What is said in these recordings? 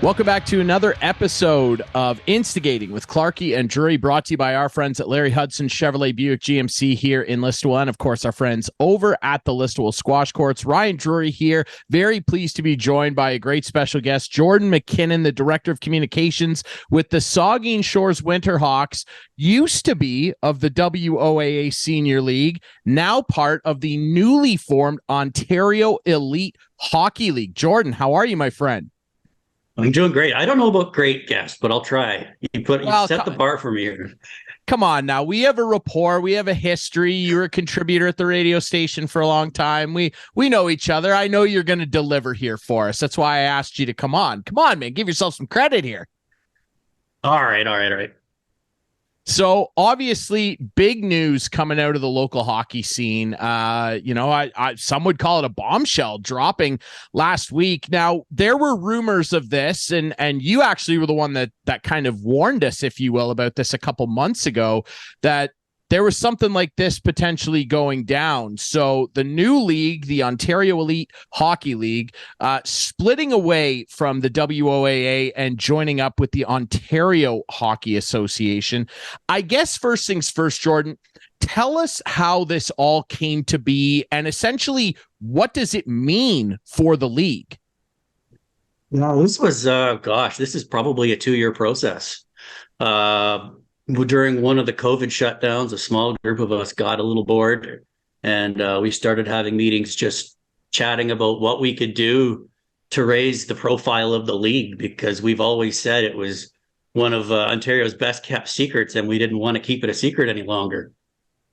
Welcome back to another episode of Instigating with Clarkey and Drury, brought to you by our friends at Larry Hudson Chevrolet Buick GMC here in Listowel, and of course our friends over at the Listowel Squash Courts. Ryan Drury here, very pleased to be joined by a great special guest, Jordan Mackinnon, the Director of Communications with the Saugeen Shores Winterhawks, used to be of the WOAA Senior League, now part of the newly formed Ontario Elite Hockey League. Jordan, how are you, my friend? I'm doing great. I don't know about great guests, but I'll try. You set the bar for me here. Come on now. We have a rapport. We have a history. You were a contributor at the radio station for a long time. We know each other. I know you're going to deliver here for us. That's why I asked you to come on. Come on, man. Give yourself some credit here. All right. So obviously big news coming out of the local hockey scene. Some would call it a bombshell dropping last week. Now, there were rumors of this, and you actually were the one that kind of warned us, if you will, about this a couple months ago, that there was something like this potentially going down. So the new league, the Ontario Elite Hockey League, splitting away from the WOAA and joining up with the Ontario Hockey Association. I guess first things first, Jordan, tell us how this all came to be, and essentially what does it mean for the league? No, this was, this is probably a 2-year process. During one of the COVID shutdowns, a small group of us got a little bored, and we started having meetings just chatting about what we could do to raise the profile of the league, because we've always said it was one of Ontario's best kept secrets, and we didn't want to keep it a secret any longer.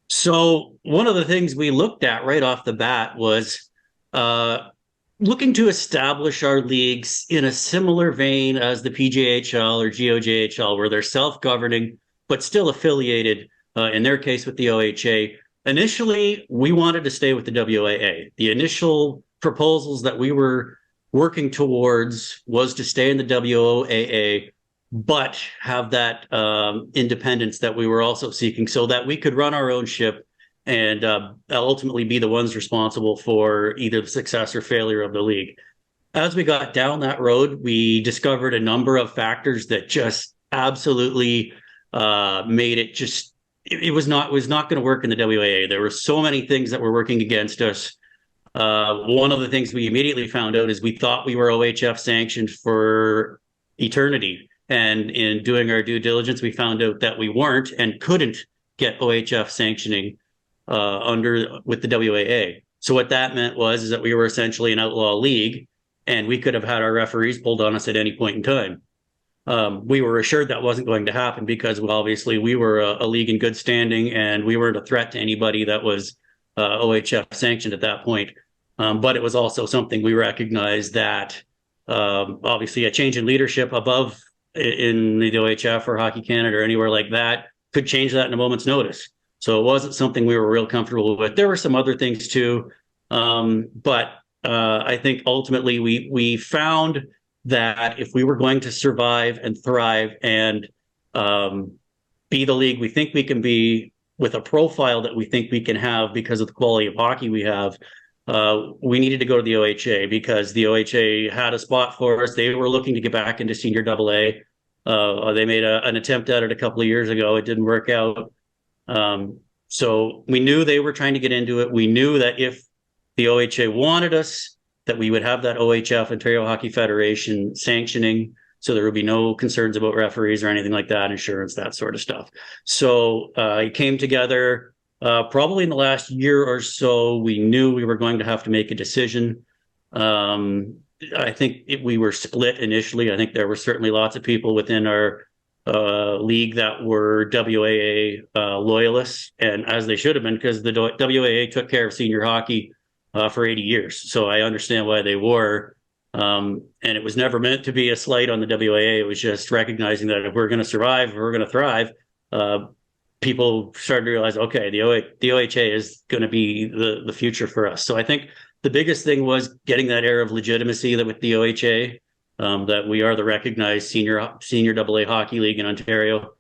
So one of the things we looked at right off the bat was looking to establish our leagues in a similar vein as the PJHL or GOJHL, where they're self-governing but still affiliated, in their case, with the OHA. Initially, we wanted to stay with the WAA. The initial proposals that we were working towards was to stay in the WOAA, but have that independence that we were also seeking, so that we could run our own ship and ultimately be the ones responsible for either the success or failure of the league. As we got down that road, we discovered a number of factors that just absolutely made it just, it was not going to work in the WAA. There were so many things that were working against us. One of the things we immediately found out is we thought we were OHF sanctioned for eternity. And in doing our due diligence, we found out that we weren't and couldn't get OHF sanctioning with the WAA. So what that meant is that we were essentially an outlaw league, and we could have had our referees pulled on us at any point in time. We were assured that wasn't going to happen because, well, obviously we were a league in good standing, and we weren't a threat to anybody that was OHF sanctioned at that point. But it was also something we recognized that obviously a change in leadership above in the OHF or Hockey Canada or anywhere like that could change that in a moment's notice. So it wasn't something we were real comfortable with. There were some other things too, but I think ultimately we found that if we were going to survive and thrive and be the league we think we can be, with a profile that we think we can have because of the quality of hockey we have, we needed to go to the OHA, because the OHA had a spot for us. They were looking to get back into Senior AA. They made an attempt at it a couple of years ago. It didn't work out. So we knew they were trying to get into it. We knew that if the OHA wanted us, that we would have that OHF, Ontario Hockey Federation, sanctioning, so there would be no concerns about referees or anything like that, insurance, that sort of stuff. So it came together probably in the last year or so. We knew we were going to have to make a decision. I think we were split initially. I think there were certainly lots of people within our league that were WAA loyalists, and as they should have been, because the WAA took care of senior hockey for 80 years. So I understand why they were. And it was never meant to be a slight on the WAA. It was just recognizing that if we're going to survive, if we're going to thrive, people started to realize, okay, the OHA is going to be the future for us. So I think the biggest thing was getting that air of legitimacy that with the OHA, that we are the recognized senior AA hockey league in Ontario,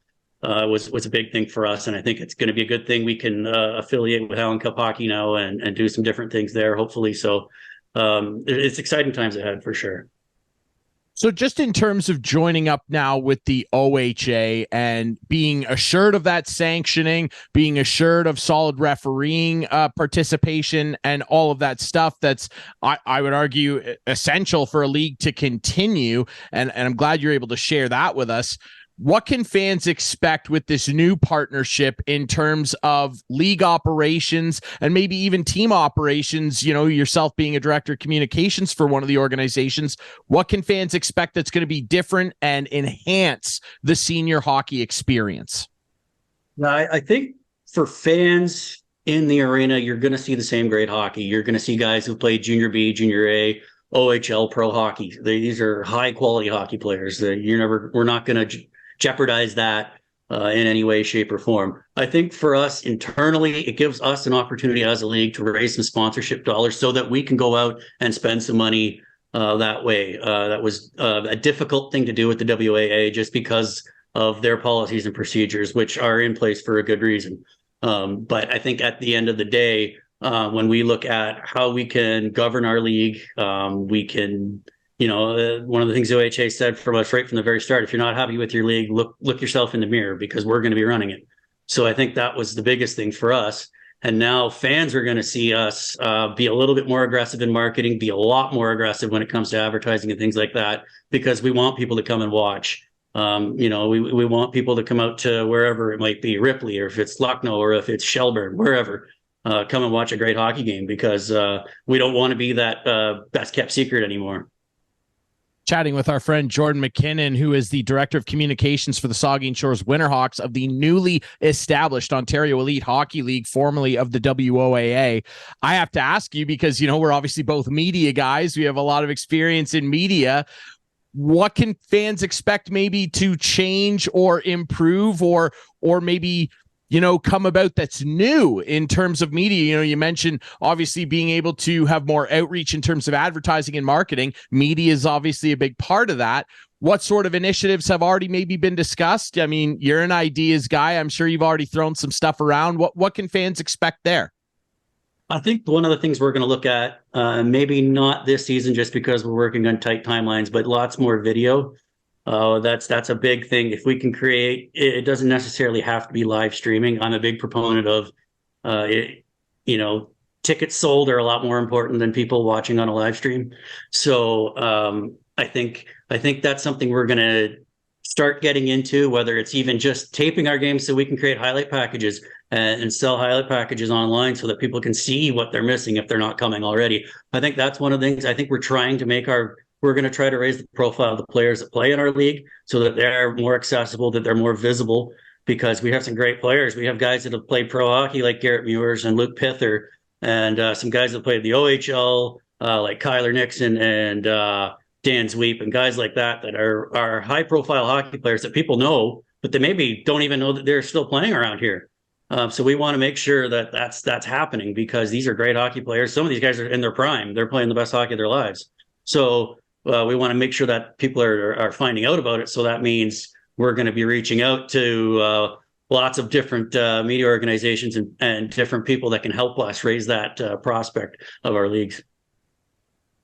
was a big thing for us. And I think it's going to be a good thing. We can affiliate with Allen Cup Hockey now and do some different things there, hopefully. So it's exciting times ahead for sure. So just in terms of joining up now with the OHA and being assured of that sanctioning, being assured of solid refereeing participation and all of that stuff that's, I would argue, essential for a league to continue. And I'm glad you're able to share that with us. What can fans expect with this new partnership in terms of league operations and maybe even team operations? You know, yourself being a director of communications for one of the organizations, what can fans expect that's going to be different and enhance the senior hockey experience? I think for fans in the arena, you're going to see the same great hockey. You're going to see guys who play junior B, junior A, OHL, pro hockey. These are high quality hockey players. We're not going to jeopardize that in any way, shape, or form. I think for us internally, it gives us an opportunity as a league to raise some sponsorship dollars so that we can go out and spend some money that way. That was a difficult thing to do with the WAA just because of their policies and procedures, which are in place for a good reason. But I think at the end of the day, when we look at how we can govern our league, we can, one of the things OHA said from us right from the very start, if you're not happy with your league, look yourself in the mirror because we're going to be running it. So I think that was the biggest thing for us. And now fans are going to see us be a little bit more aggressive in marketing, be a lot more aggressive when it comes to advertising and things like that, because we want people to come and watch. We want people to come out to wherever it might be, Ripley, or if it's Lucknow, or if it's Shelburne, wherever, come and watch a great hockey game because we don't want to be that best kept secret anymore. Chatting with our friend Jordan Mackinnon, who is the Director of Communications for the Saugeen Shores Winterhawks of the newly established Ontario Elite Hockey League, formerly of the WOAA. I have to ask you because, we're obviously both media guys. We have a lot of experience in media. What can fans expect maybe to change or improve or maybe come about that's new in terms of media? You mentioned obviously being able to have more outreach in terms of advertising and marketing. Media is obviously a big part of that. What sort of initiatives have already maybe been discussed? I mean, you're an ideas guy. I'm sure you've already thrown some stuff around. What can fans expect there? I think one of the things we're going to look at, maybe not this season just because we're working on tight timelines, but lots more video. That's a big thing. If we can create, it doesn't necessarily have to be live streaming. I'm a big proponent of, tickets sold are a lot more important than people watching on a live stream. So I think that's something we're going to start getting into, whether it's even just taping our games so we can create highlight packages and sell highlight packages online so that people can see what they're missing if they're not coming already. I think that's one of the things. I think we're trying to make we're going to try to raise the profile of the players that play in our league so that they're more accessible, that they're more visible, because we have some great players. We have guys that have played pro hockey like Garrett Muirs and Luke Pither, and some guys that played the OHL like Kyler Nixon and Dan Zweep and guys like that are high profile hockey players that people know, but they maybe don't even know that they're still playing around here. So we want to make sure that that's happening because these are great hockey players. Some of these guys are in their prime. They're playing the best hockey of their lives. So we want to make sure that people are finding out about it. So that means we're going to be reaching out to lots of different media organizations and different people that can help us raise that prospect of our leagues.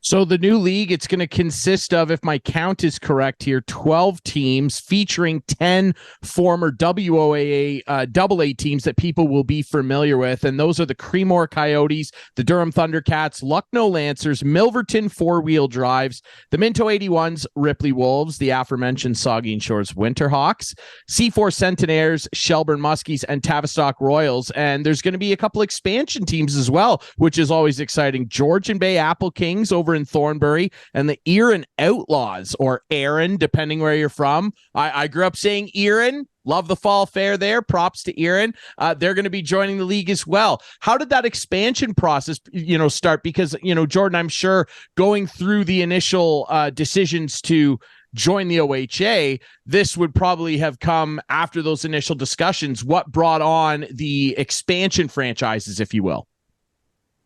So the new league, it's going to consist of, if my count is correct here, 12 teams featuring 10 former WOAA AA teams that people will be familiar with. And those are the Creemore Coyotes, the Durham Thundercats, Lucknow Lancers, Milverton Four-Wheel Drives, the Minto 81s, Ripley Wolves, the aforementioned Saugeen Shores Winterhawks, C4 Centenaires, Shelburne Muskies, and Tavistock Royals. And there's going to be a couple expansion teams as well, which is always exciting. Georgian Bay Apple Kings over in Thornbury, and the Erin Outlaws, or Erin, depending where you're from. I grew up saying Erin. Love the fall fair there. Props to Erin. They're going to be joining the league as well. How did that expansion process, start? Because, Jordan, I'm sure going through the initial decisions to join the OHA, this would probably have come after those initial discussions. What brought on the expansion franchises, if you will?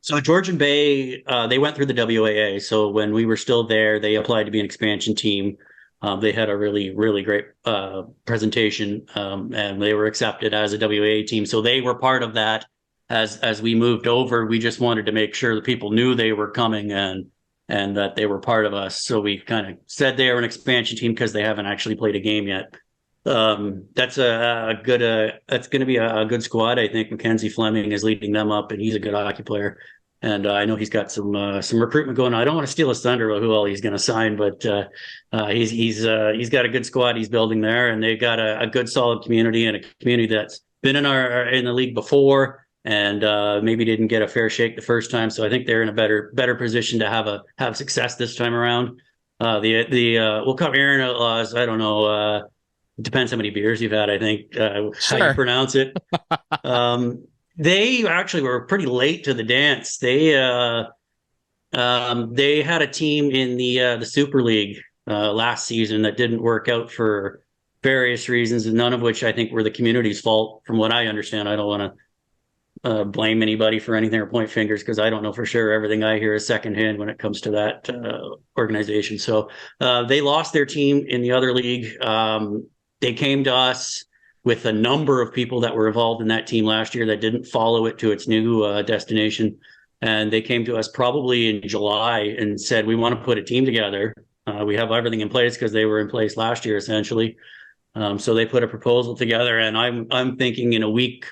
So Georgian Bay, they went through the WAA. So when we were still there, they applied to be an expansion team. They had a really, really great presentation, and they were accepted as a WAA team. So they were part of that as we moved over. We just wanted to make sure that people knew they were coming, and and that they were part of us. So we kind of said they were an expansion team because they haven't actually played a game yet. That's that's going to be a good squad. I think Mackenzie Fleming is leading them up, and he's a good hockey player. And I know he's got some recruitment going on. I don't want to steal his thunder about who all he's going to sign, but he's got a good squad he's building there, and they've got a good solid community, and a community that's been in the league before, and maybe didn't get a fair shake the first time. So I think they're in a better position to have success this time around. We'll cover Aaron Outlaws. I don't know. It depends how many beers you've had. I think how you pronounce it. They actually were pretty late to the dance. They had a team in the Super League last season that didn't work out for various reasons, and none of which I think were the community's fault, from what I understand. I don't want to blame anybody for anything or point fingers, because I don't know for sure. Everything I hear is secondhand when it comes to that organization. So they lost their team in the other league. They came to us with a number of people that were involved in that team last year that didn't follow it to its new destination. And they came to us probably in July and said, we want to put a team together. We have everything in place, because they were in place last year, essentially. So they put a proposal together, and I'm thinking in the week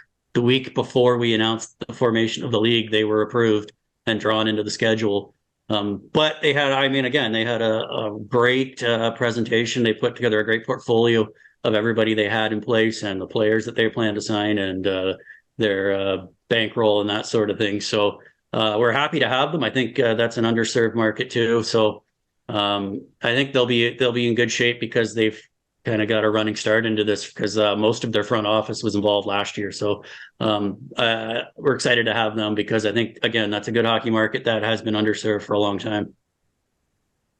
before we announced the formation of the league, they were approved and drawn into the schedule. But they had a great presentation. They put together a great portfolio of everybody they had in place and the players that they plan to sign, and their bankroll and that sort of thing. So we're happy to have them. I think that's an underserved market too. So I think they'll be in good shape, because they've kind of got a running start into this, because most of their front office was involved last year. So we're excited to have them, because I think, again, that's a good hockey market that has been underserved for a long time.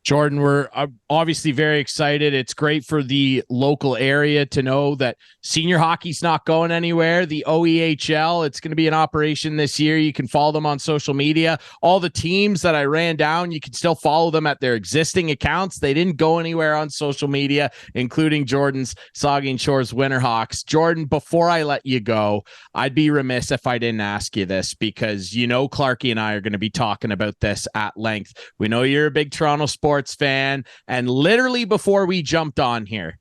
Jordan, we're obviously very excited. It's great for the local area to know that senior hockey's not going anywhere. The OEHL, it's going to be in operation this year. You can follow them on social media. All the teams that I ran down, you can still follow them at their existing accounts. They didn't go anywhere on social media, including Jordan's Saugeen Shores Winterhawks. Jordan, before I let you go, I'd be remiss if I didn't ask you this, because Clarkie and I are going to be talking about this at length. We know you're a big Toronto sports fan, and literally before we jumped on here,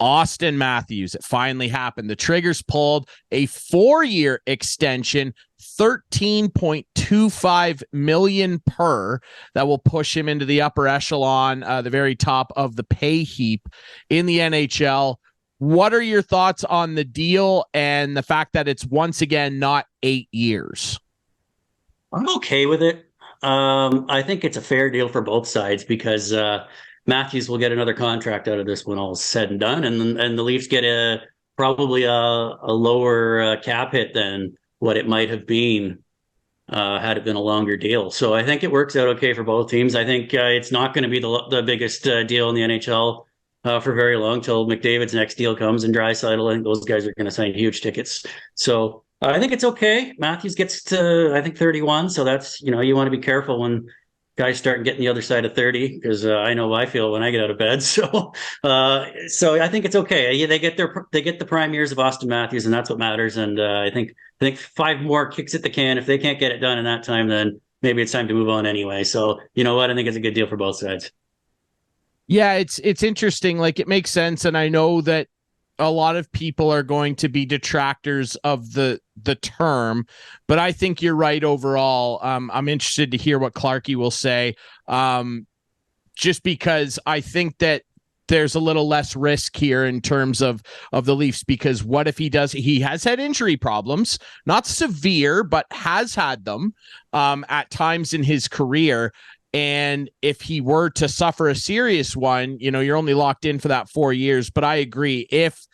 Auston Matthews, it finally happened. The triggers pulled a 4-year extension, $13.25 million per, that will push him into the upper echelon, the very top of the pay heap in the NHL. What are your thoughts on the deal and the fact that it's once again not 8 years? I'm okay with it. I think it's a fair deal for both sides, because Matthews will get another contract out of this when all is said and done, and the Leafs get probably a lower cap hit than what it might have been had it been a longer deal. So I think it works out okay for both teams. I think it's not going to be the biggest deal in the NHL for very long, till McDavid's next deal comes, and Draisaitl. I think those guys are going to sign huge tickets. So I think it's okay. Matthews gets to, I think, 31. So that's, you want to be careful when guys start getting the other side of 30, because I know how I feel when I get out of bed. So I think it's okay. They get the prime years of Auston Matthews, and that's what matters. And I think 5 more kicks at the can. If they can't get it done in that time, then maybe it's time to move on anyway. So you know what? I think it's a good deal for both sides. Yeah, it's interesting. Like, it makes sense. And I know that a lot of people are going to be detractors of the term, but I think you're right overall. I'm interested to hear what Clarkie will say, just because I think that there's a little less risk here in terms of the Leafs, because what if he has had injury problems, not severe, but has had them at times in his career. And if he were to suffer a serious one, you're only locked in for that 4 years. But I agree, if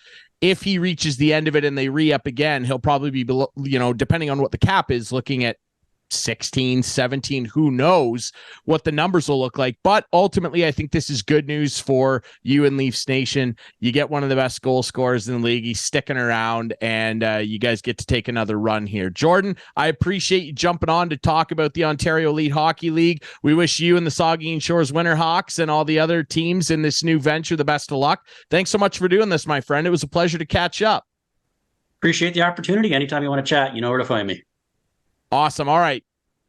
he reaches the end of it and they re-up again, he'll probably be below, depending on what the cap is, looking at 16, 17, who knows what the numbers will look like. But ultimately, I think this is good news for you and Leafs Nation. You get one of the best goal scorers in the league. He's sticking around, and you guys get to take another run here. Jordan, I appreciate you jumping on to talk about the Ontario Elite Hockey League. We wish you and the Saugeen Shores Winterhawks and all the other teams in this new venture the best of luck. Thanks so much for doing this, my friend. It was a pleasure to catch up. Appreciate the opportunity. Anytime you want to chat, you know where to find me. Awesome. All right.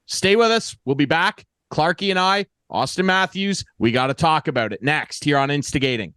Stay with us. We'll be back. Clarkie and I Auston Matthews, we got to talk about it next here on Instigating.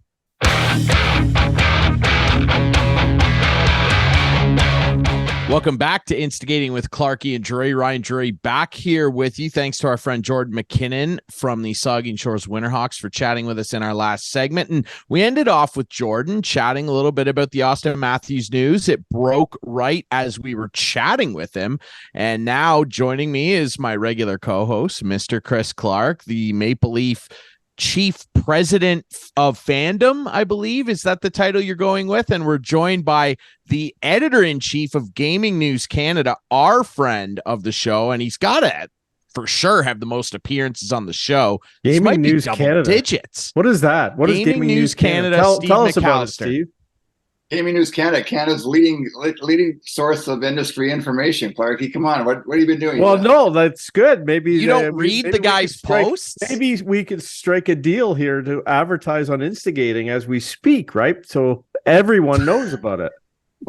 Welcome back to Instigating with Clarkie and Drury. Ryan Drury back here with you. Thanks to our friend Jordan Mackinnon from the Saugeen Shores Winterhawks for chatting with us in our last segment. And we ended off with Jordan chatting a little bit about the Auston Matthews news. It broke right as we were chatting with him. And now joining me is my regular co-host, Mr. Chris Clark, the Maple Leaf Chief President of Fandom, I believe. Is that the title you're going with? And we're joined by the Editor-in-Chief of Gaming News Canada, our friend of the show, and he's got to, for sure, have the most appearances on the show. Gaming News Canada. Digits. What is that? What is Gaming News Canada? Tell us about it, Steve. Gaming News Canada, Canada's leading source of industry information. Clarky, come on, what have you been doing? Well, no, that's good. Maybe you don't read the guy's posts. Maybe we could strike a deal here to advertise on Instigating as we speak, right? So everyone knows about it.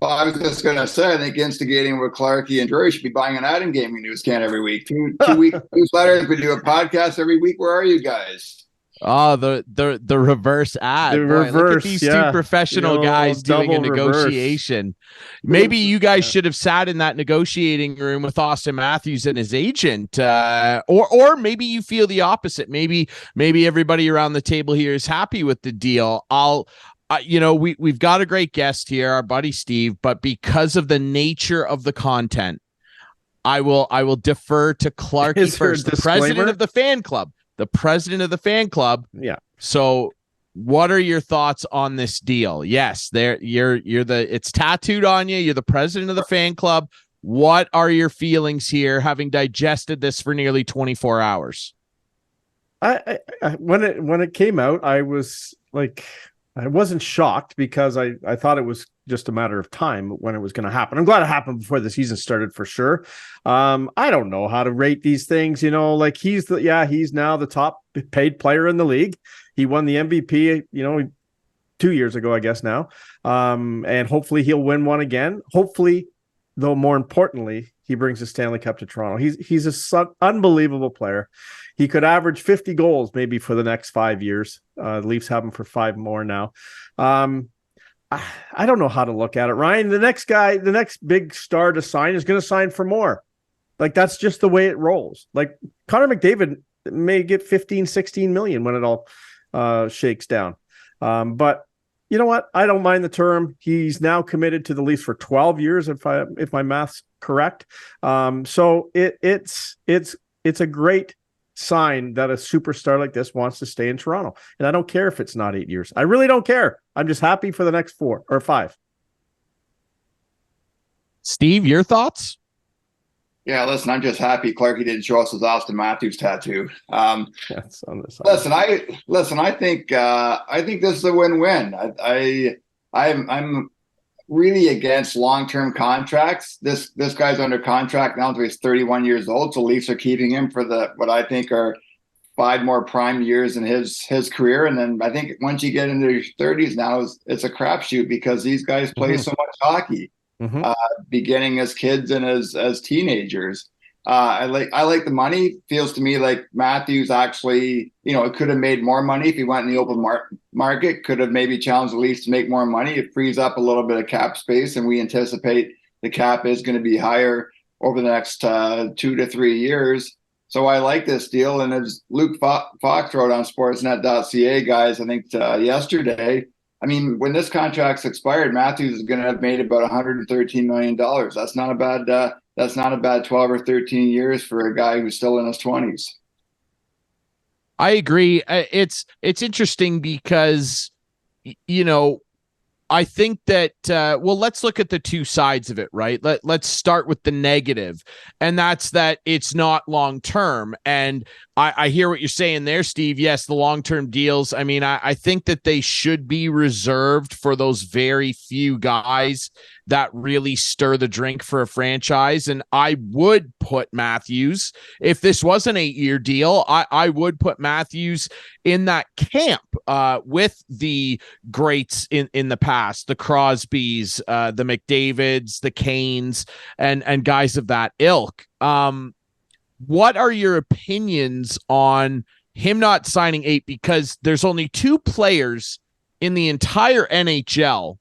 Well, I was just going to say, I think Instigating with Clarky and Drury should be buying an ad in Gaming News Canada every week. Two-week newsletters. We do a podcast every week. Where are you guys? Oh, the reverse ad. Boy, look at these two professional guys doing a negotiation. Reverse. Maybe you guys should have sat in that negotiating room with Auston Matthews and his agent, or maybe you feel the opposite. Maybe everybody around the table here is happy with the deal. We've got a great guest here, our buddy Steve, but because of the nature of the content, I will defer to Clarky first, the president of the fan club. The president of the fan club. Yeah. So what are your thoughts on this deal? Yes, it's tattooed on you. You're the president of the fan club. What are your feelings here, having digested this for nearly 24 hours? When it came out, I was like, I wasn't shocked because I thought it was just a matter of time when it was going to happen. I'm glad it happened before the season started for sure. I don't know how to rate these things, like he's now the top paid player in the league. He won the MVP, 2 years ago, I guess now. And hopefully he'll win one again. Hopefully, though, more importantly, he brings the Stanley Cup to Toronto. He's an unbelievable player. He could average 50 goals maybe for the next 5 years. The Leafs have him for 5 more now. I don't know how to look at it, Ryan. The next big star to sign is going to sign for more. Like, that's just the way it rolls. Like, Connor McDavid may get 15, 16 million when it all shakes down. But you know what? I don't mind the term. He's now committed to the Leafs for 12 years, if my math's correct. So it's a great sign that a superstar like this wants to stay in Toronto. And I don't care if it's not 8 years. I really don't care. I'm just happy for the next 4 or 5. Steve, your thoughts? Yeah, listen, I'm just happy Clarky didn't show us his Auston Matthews tattoo. That's on the side. Listen, I think this is a win-win. I'm really against long-term contracts. This guy's under contract now until he's 31 years old. So Leafs are keeping him for what I think are 5 more prime years in his career. And then I think once you get into your 30s now, it's a crapshoot because these guys play so much hockey, beginning as kids and as teenagers. I like the money. Feels to me like Matthews actually, it could have made more money if he went in the open market. Could have maybe challenged the Leafs to make more money. It frees up a little bit of cap space, and we anticipate the cap is going to be higher over the next 2 to 3 years. So I like this deal. And as Luke Fox wrote on Sportsnet.ca, guys, I think yesterday, I mean, when this contract's expired, Matthews is going to have made about $113 million. That's not a bad 12 or 13 years for a guy who's still in his 20s. I agree. It's interesting because, I think that, let's look at the two sides of it, right? Let's start with the negative, and that's that it's not long-term. And I hear what you're saying there, Steve. Yes, the long-term deals. I mean, I think that they should be reserved for those very few guys that really stir the drink for a franchise. And I would put Matthews, if this was an 8-year deal, I would put Matthews in that camp with the greats in the past, the Crosbys, the McDavids, the Canes, and guys of that ilk. What are your opinions on him not signing 8 because there's only 2 players in the entire NHL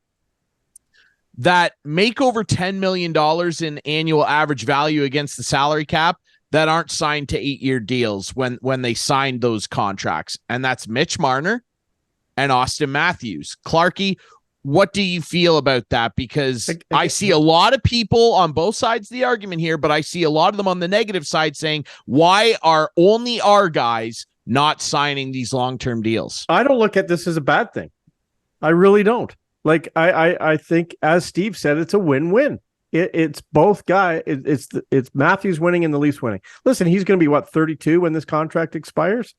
that make over $10 million in annual average value against the salary cap that aren't signed to 8-year deals when they signed those contracts. And that's Mitch Marner and Auston Matthews. Clarky, what do you feel about that? Because I see a lot of people on both sides of the argument here, but I see a lot of them on the negative side saying, why are only our guys not signing these long-term deals? I don't look at this as a bad thing. I really don't. Like, I think, as Steve said, it's a win-win. It's both guys. It's Matthews winning and the Leafs winning. Listen, he's going to be 32 when this contract expires.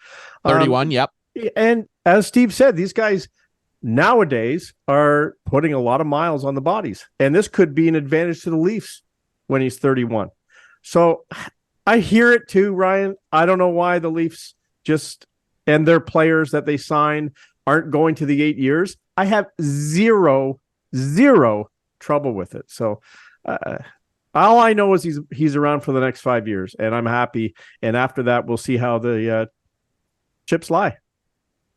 31. Yep. And as Steve said, these guys nowadays are putting a lot of miles on the bodies, and this could be an advantage to the Leafs when he's 31. So I hear it too, Ryan. I don't know why the Leafs and their players that they sign aren't going to the 8 years. I have zero trouble with it. So all I know is he's around for the next 5 years, and I'm happy. And after that, we'll see how the chips lie.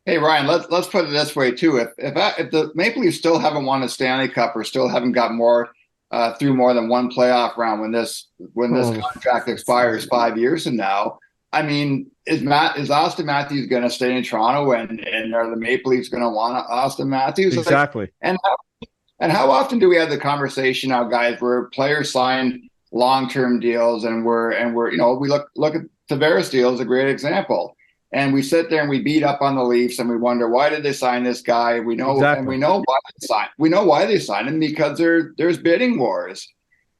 Hey Ryan, let's put it this way too. If the Maple Leafs still haven't won a Stanley Cup or still haven't got more through more than one playoff round when this contract expires 5 years from now, I mean, is Auston Matthews going to stay in Toronto, and are the Maple Leafs going to want Auston Matthews? Exactly. And how often do we have the conversation now, guys, where players sign long-term deals and we're we look at Tavares deal is a great example. And we sit there and we beat up on the Leafs and we wonder, why did they sign this guy? We know exactly. And we know why they signed him, because there's bidding wars.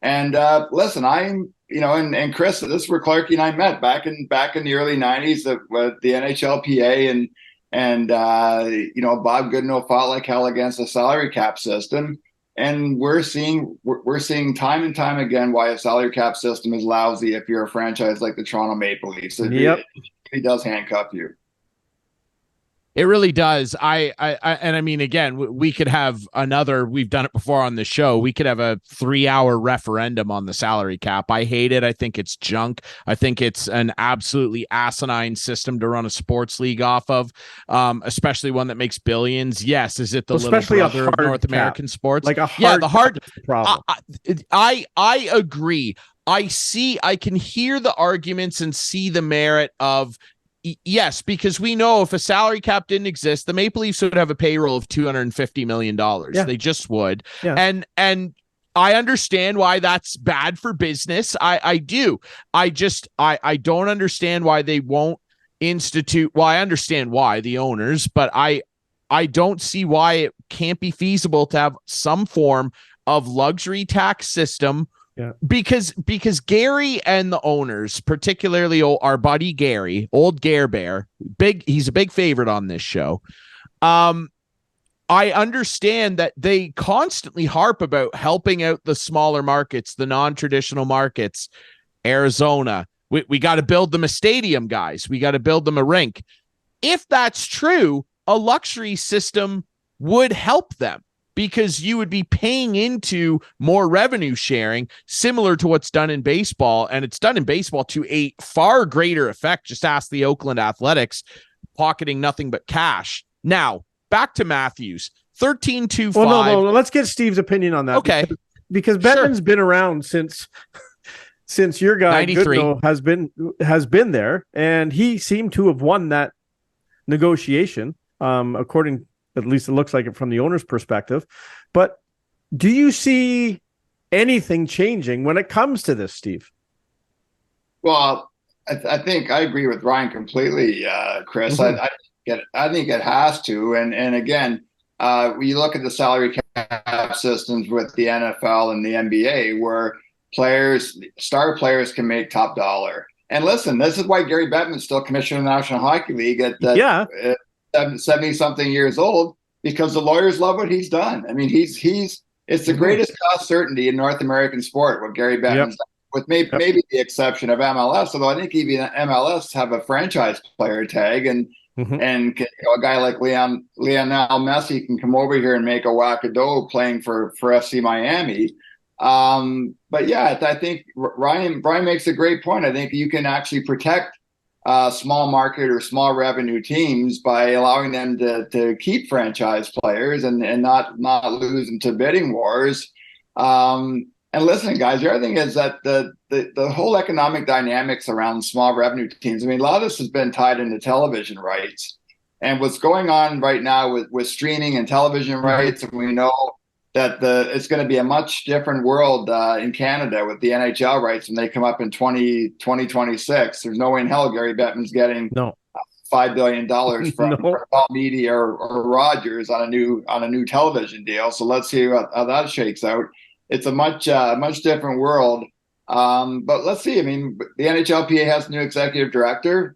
And listen, I'm and Chris, this is where Clarky and I met back in the early 90s with the NHLPA and Bob Goodenow fought like hell against the salary cap system. And we're seeing time and time again why a salary cap system is lousy if you're a franchise like the Toronto Maple Leafs. Yep. He does handcuff you. It really does. I mean, again, we could have we've done it before on the show. We could have a 3-hour referendum on the salary cap. I hate it. I think it's junk. I think it's an absolutely asinine system to run a sports league off of, especially one that makes billions. Yes. Is it the especially little brother of North cap. American sports? Like the hard problem. I agree. I can hear the arguments and see the merit of, yes, because we know if a salary cap didn't exist, the Maple Leafs would have a payroll of $250 million. Yeah. They just would. Yeah. And I understand why that's bad for business. I do. I don't understand why they won't institute. Well, I understand why, the owners, but I don't see why it can't be feasible to have some form of luxury tax system. Yeah. Because Gary and the owners, particularly our buddy Gary, old Gare Bear, he's a big favorite on this show. I understand that they constantly harp about helping out the smaller markets, the non-traditional markets. Arizona, we got to build them a stadium, guys. We got to build them a rink. If that's true, a luxury system would help them, because you would be paying into more revenue sharing, similar to what's done in baseball. And it's done in baseball to a far greater effect. Just ask the Oakland Athletics, pocketing nothing but cash. Now, back to Matthews, 13-2-5. Well, no, let's get Steve's opinion on that. Okay. Because Bettman's been around since your guy Goodenow has been there, and he seemed to have won that negotiation, according, at least it looks like it from the owner's perspective. But do you see anything changing when it comes to this, Steve? Well, I think I agree with Ryan completely, Chris. Mm-hmm. I think it has to. And again, when you look at the salary cap systems with the NFL and the NBA, where star players can make top dollar. And listen, this is why Gary Bettman's still commissioner of the National Hockey League at 70-something years old, because the lawyers love what he's done. I mean, it's the greatest cost certainty in North American sport, what Gary Bettman's done, with maybe the exception of MLS, although I think even MLS have a franchise player tag, and a guy like Lionel Messi can come over here and make a wackadoodle playing for FC Miami. But yeah, I think Brian makes a great point. I think you can actually protect small market or small revenue teams by allowing them to keep franchise players and not lose them to bidding wars. And listen, guys, the other thing is that the whole economic dynamics around small revenue teams, I mean, a lot of this has been tied into television rights. And what's going on right now with streaming and television rights, and we know that it's going to be a much different world in Canada with the NHL rights when they come up in 2026. There's no way in hell Gary Bettman's getting $5 billion from Bell Media or Rogers on a new television deal. So let's see how that shakes out. It's a much different world. But let's see. I mean, the NHLPA has a new executive director.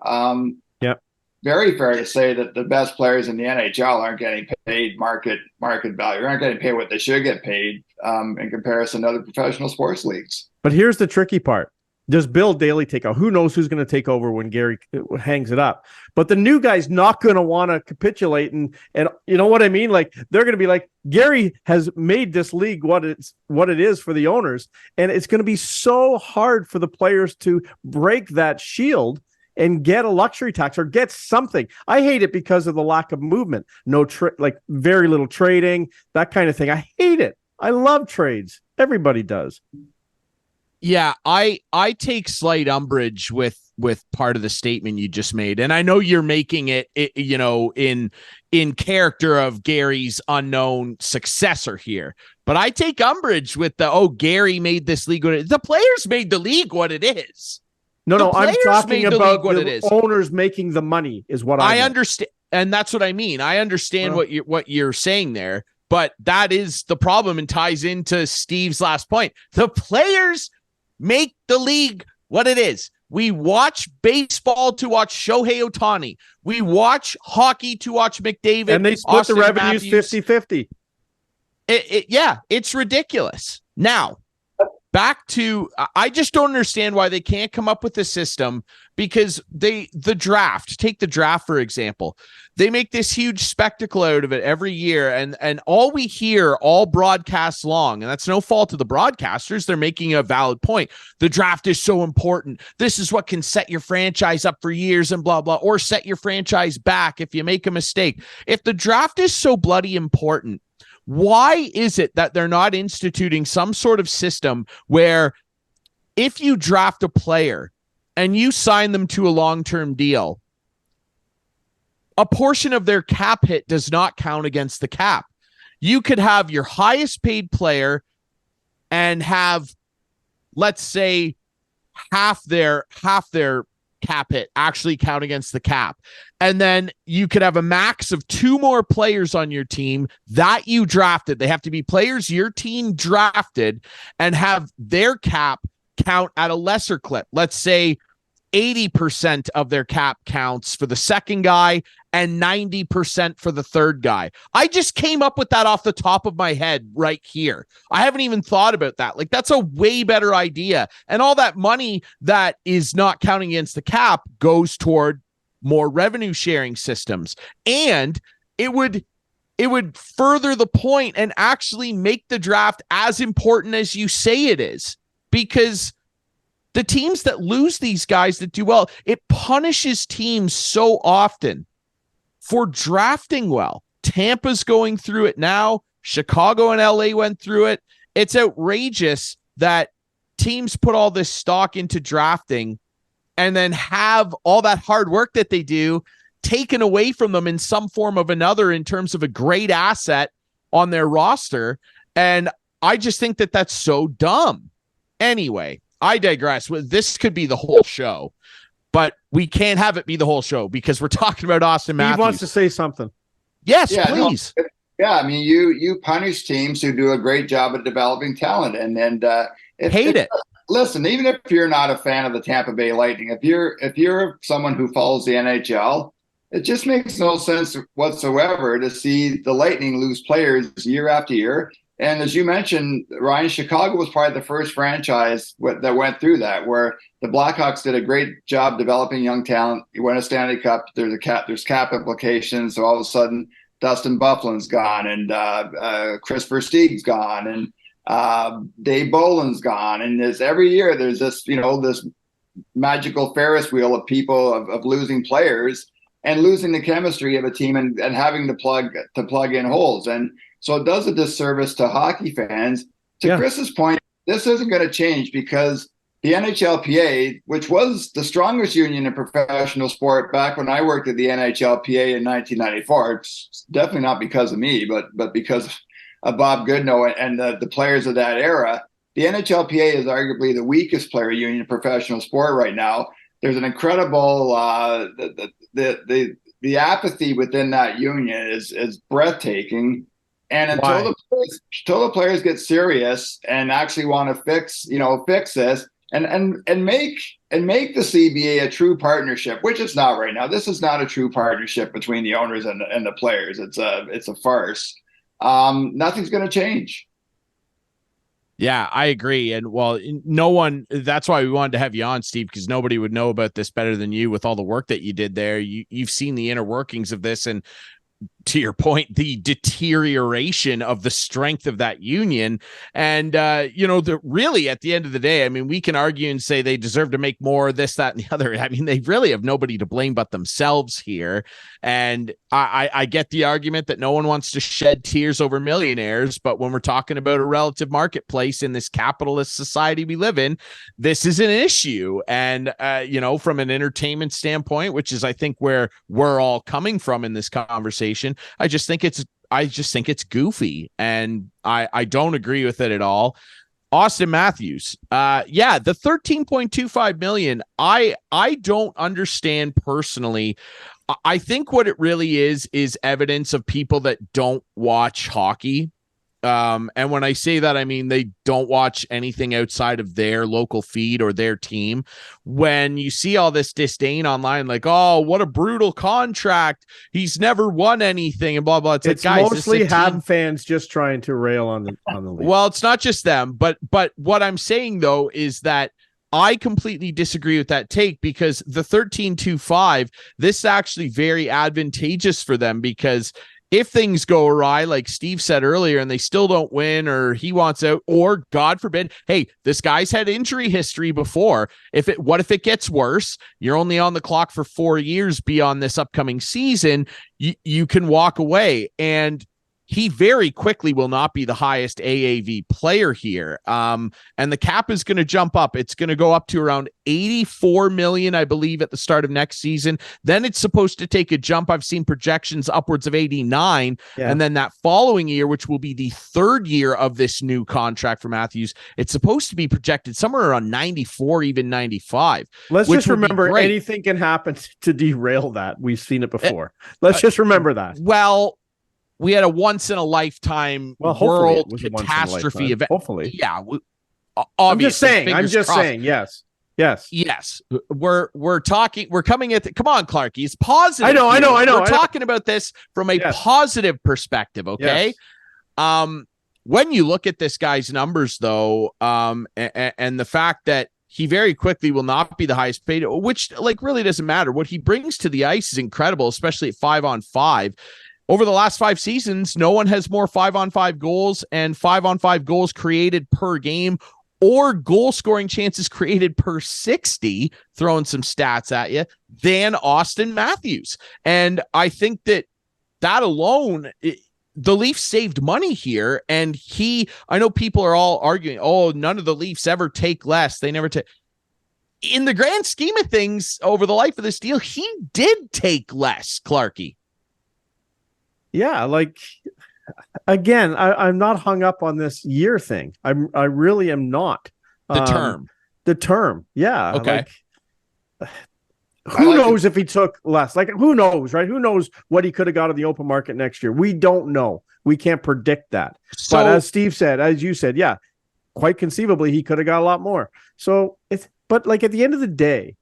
Very fair to say that the best players in the NHL aren't getting paid market value, aren't getting paid what they should get paid in comparison to other professional sports leagues. But here's the tricky part. Does Bill Daly take over? Who knows who's going to take over when Gary hangs it up? But the new guy's not going to want to capitulate, and you know what I mean? Like, they're going to be like, Gary has made this league what it is for the owners, and it's going to be so hard for the players to break that shield and get a luxury tax or get something. I hate it because of the lack of movement. Like very little trading, that kind of thing. I hate it. I love trades. Everybody does. Yeah, I take slight umbrage with part of the statement you just made, and I know you're making it you know, in character of Gary's unknown successor here. But I take umbrage with Gary made this league what it is. The players made the league what it is. No, I'm talking about what it is. Owners making the money is what I understand, and that's what I mean. I understand what you're saying there, but that is the problem and ties into Steve's last point. The players make the league what it is. We watch baseball to watch Shohei Ohtani. We watch hockey to watch McDavid. And they split the revenues 50-50. Yeah, it's ridiculous. Now, back to, I just don't understand why they can't come up with a system, because the draft, take the draft, for example, they make this huge spectacle out of it every year. And all we hear all broadcasts long, and that's no fault of the broadcasters. They're making a valid point. The draft is so important. This is what can set your franchise up for years and blah, blah, or set your franchise back if you make a mistake. If the draft is so bloody important, why is it that they're not instituting some sort of system where if you draft a player and you sign them to a long-term deal, a portion of their cap hit does not count against the cap? You could have your highest paid player and have, let's say, half their cap hit actually count against the cap. And then you could have a max of 2 more players on your team that you drafted. They have to be players your team drafted and have their cap count at a lesser clip. Let's say 80% of their cap counts for the second guy and 90% for the third guy. I just came up with that off the top of my head right here. I haven't even thought about that. Like, that's a way better idea. And all that money that is not counting against the cap goes toward more revenue sharing systems. And it would further the point and actually make the draft as important as you say it is, because the teams that lose these guys that do well, it punishes teams so often for drafting well. Tampa's going through it now. Chicago and LA went through it. It's outrageous that teams put all this stock into drafting and then have all that hard work that they do taken away from them in some form of another in terms of a great asset on their roster. And I just think that that's so dumb. Anyway, I digress. This could be the whole show, but we can't have it be the whole show because we're talking about Auston Matthews. He wants to say something. Yes, please. No, yeah, I mean, you punish teams who do a great job at developing talent, and hate it. Listen, even if you're not a fan of the Tampa Bay Lightning, if you're someone who follows the NHL, it just makes no sense whatsoever to see the Lightning lose players year after year. And as you mentioned, Ryan, Chicago was probably the first franchise that went through that, where the Blackhawks did a great job developing young talent. You win a Stanley Cup, there's cap implications. So all of a sudden, Dustin Byfuglien's gone, and Chris Versteeg's gone, and Dave Boland's gone. And every year there's this magical Ferris wheel of people of losing players and losing the chemistry of a team and having to plug in holes. And so it does a disservice to hockey fans. To Chris's point, this isn't going to change because the NHLPA, which was the strongest union in professional sport back when I worked at the NHLPA in 1994, it's definitely not because of me, but because of Bob Goodnow and the players of that era. The NHLPA is arguably the weakest player union in professional sport right now. There's an incredible the apathy within that union is breathtaking. And until the players get serious and actually want to fix this and make the CBA a true partnership, which it's not right now. This is not a true partnership between the owners and the players. It's a farce. Nothing's going to change. Yeah, I agree. And that's why we wanted to have you on, Steve, because nobody would know about this better than you with all the work that you did there. You've seen the inner workings of this, and to your point, the deterioration of the strength of that union. And, really at the end of the day, I mean, we can argue and say they deserve to make more, this, that, and the other. I mean, they really have nobody to blame but themselves here. And I get the argument that no one wants to shed tears over millionaires, but when we're talking about a relative marketplace in this capitalist society we live in, this is an issue. And, from an entertainment standpoint, which is, I think, where we're all coming from in this conversation, I just think it's goofy, and I don't agree with it at all. Auston Matthews, the $13.25 million, I don't understand personally. I think what it really is evidence of people that don't watch hockey. And when I say that, I mean they don't watch anything outside of their local feed or their team. When you see all this disdain online, like, oh, what a brutal contract, he's never won anything, and blah blah. It's like, guys, mostly Habs fans just trying to rail on the league. Well, it's not just them, but what I'm saying though is that I completely disagree with that take, because the 13.25, this is actually very advantageous for them, because if things go awry, like Steve said earlier, and they still don't win, or he wants out, or God forbid, hey, this guy's had injury history before. What if it gets worse? You're only on the clock for 4 years beyond this upcoming season. You can walk away, and he very quickly will not be the highest AAV player here. And the cap is going to jump up. It's going to go up to around 84 million, I believe, at the start of next season. Then it's supposed to take a jump. I've seen projections upwards of 89. Yeah. And then that following year, which will be the third year of this new contract for Matthews, it's supposed to be projected somewhere around 94, even 95. Let's just remember, anything can happen to derail that. We've seen it before. Let's just remember that. Well, we had a once-in-a-lifetime world catastrophe event. Hopefully. Yeah. I'm just saying. Yes. We're talking. We're coming at come on, Clarky. It's positive. I know. We're talking about this from a positive perspective. Okay. Yes. When you look at this guy's numbers, though, and the fact that he very quickly will not be the highest paid, which really doesn't matter. What he brings to the ice is incredible, especially at 5-on-5. Over the last 5 seasons, no one has more 5-on-5 goals and 5-on-5 goals created per game, or goal scoring chances created per 60, throwing some stats at you, than Auston Matthews. And I think that alone, the Leafs saved money here. And I know people are all arguing, oh, none of the Leafs ever take less. They never take. In the grand scheme of things, over the life of this deal, he did take less, Clarky. Yeah, again, I'm not hung up on this year thing. I really am not. The term. Yeah. Okay. Who knows if he took less? Who knows, right? Who knows what he could have got in the open market next year? We don't know. We can't predict that. But as Steve said, as you said, yeah, quite conceivably he could have got a lot more. So at the end of the day,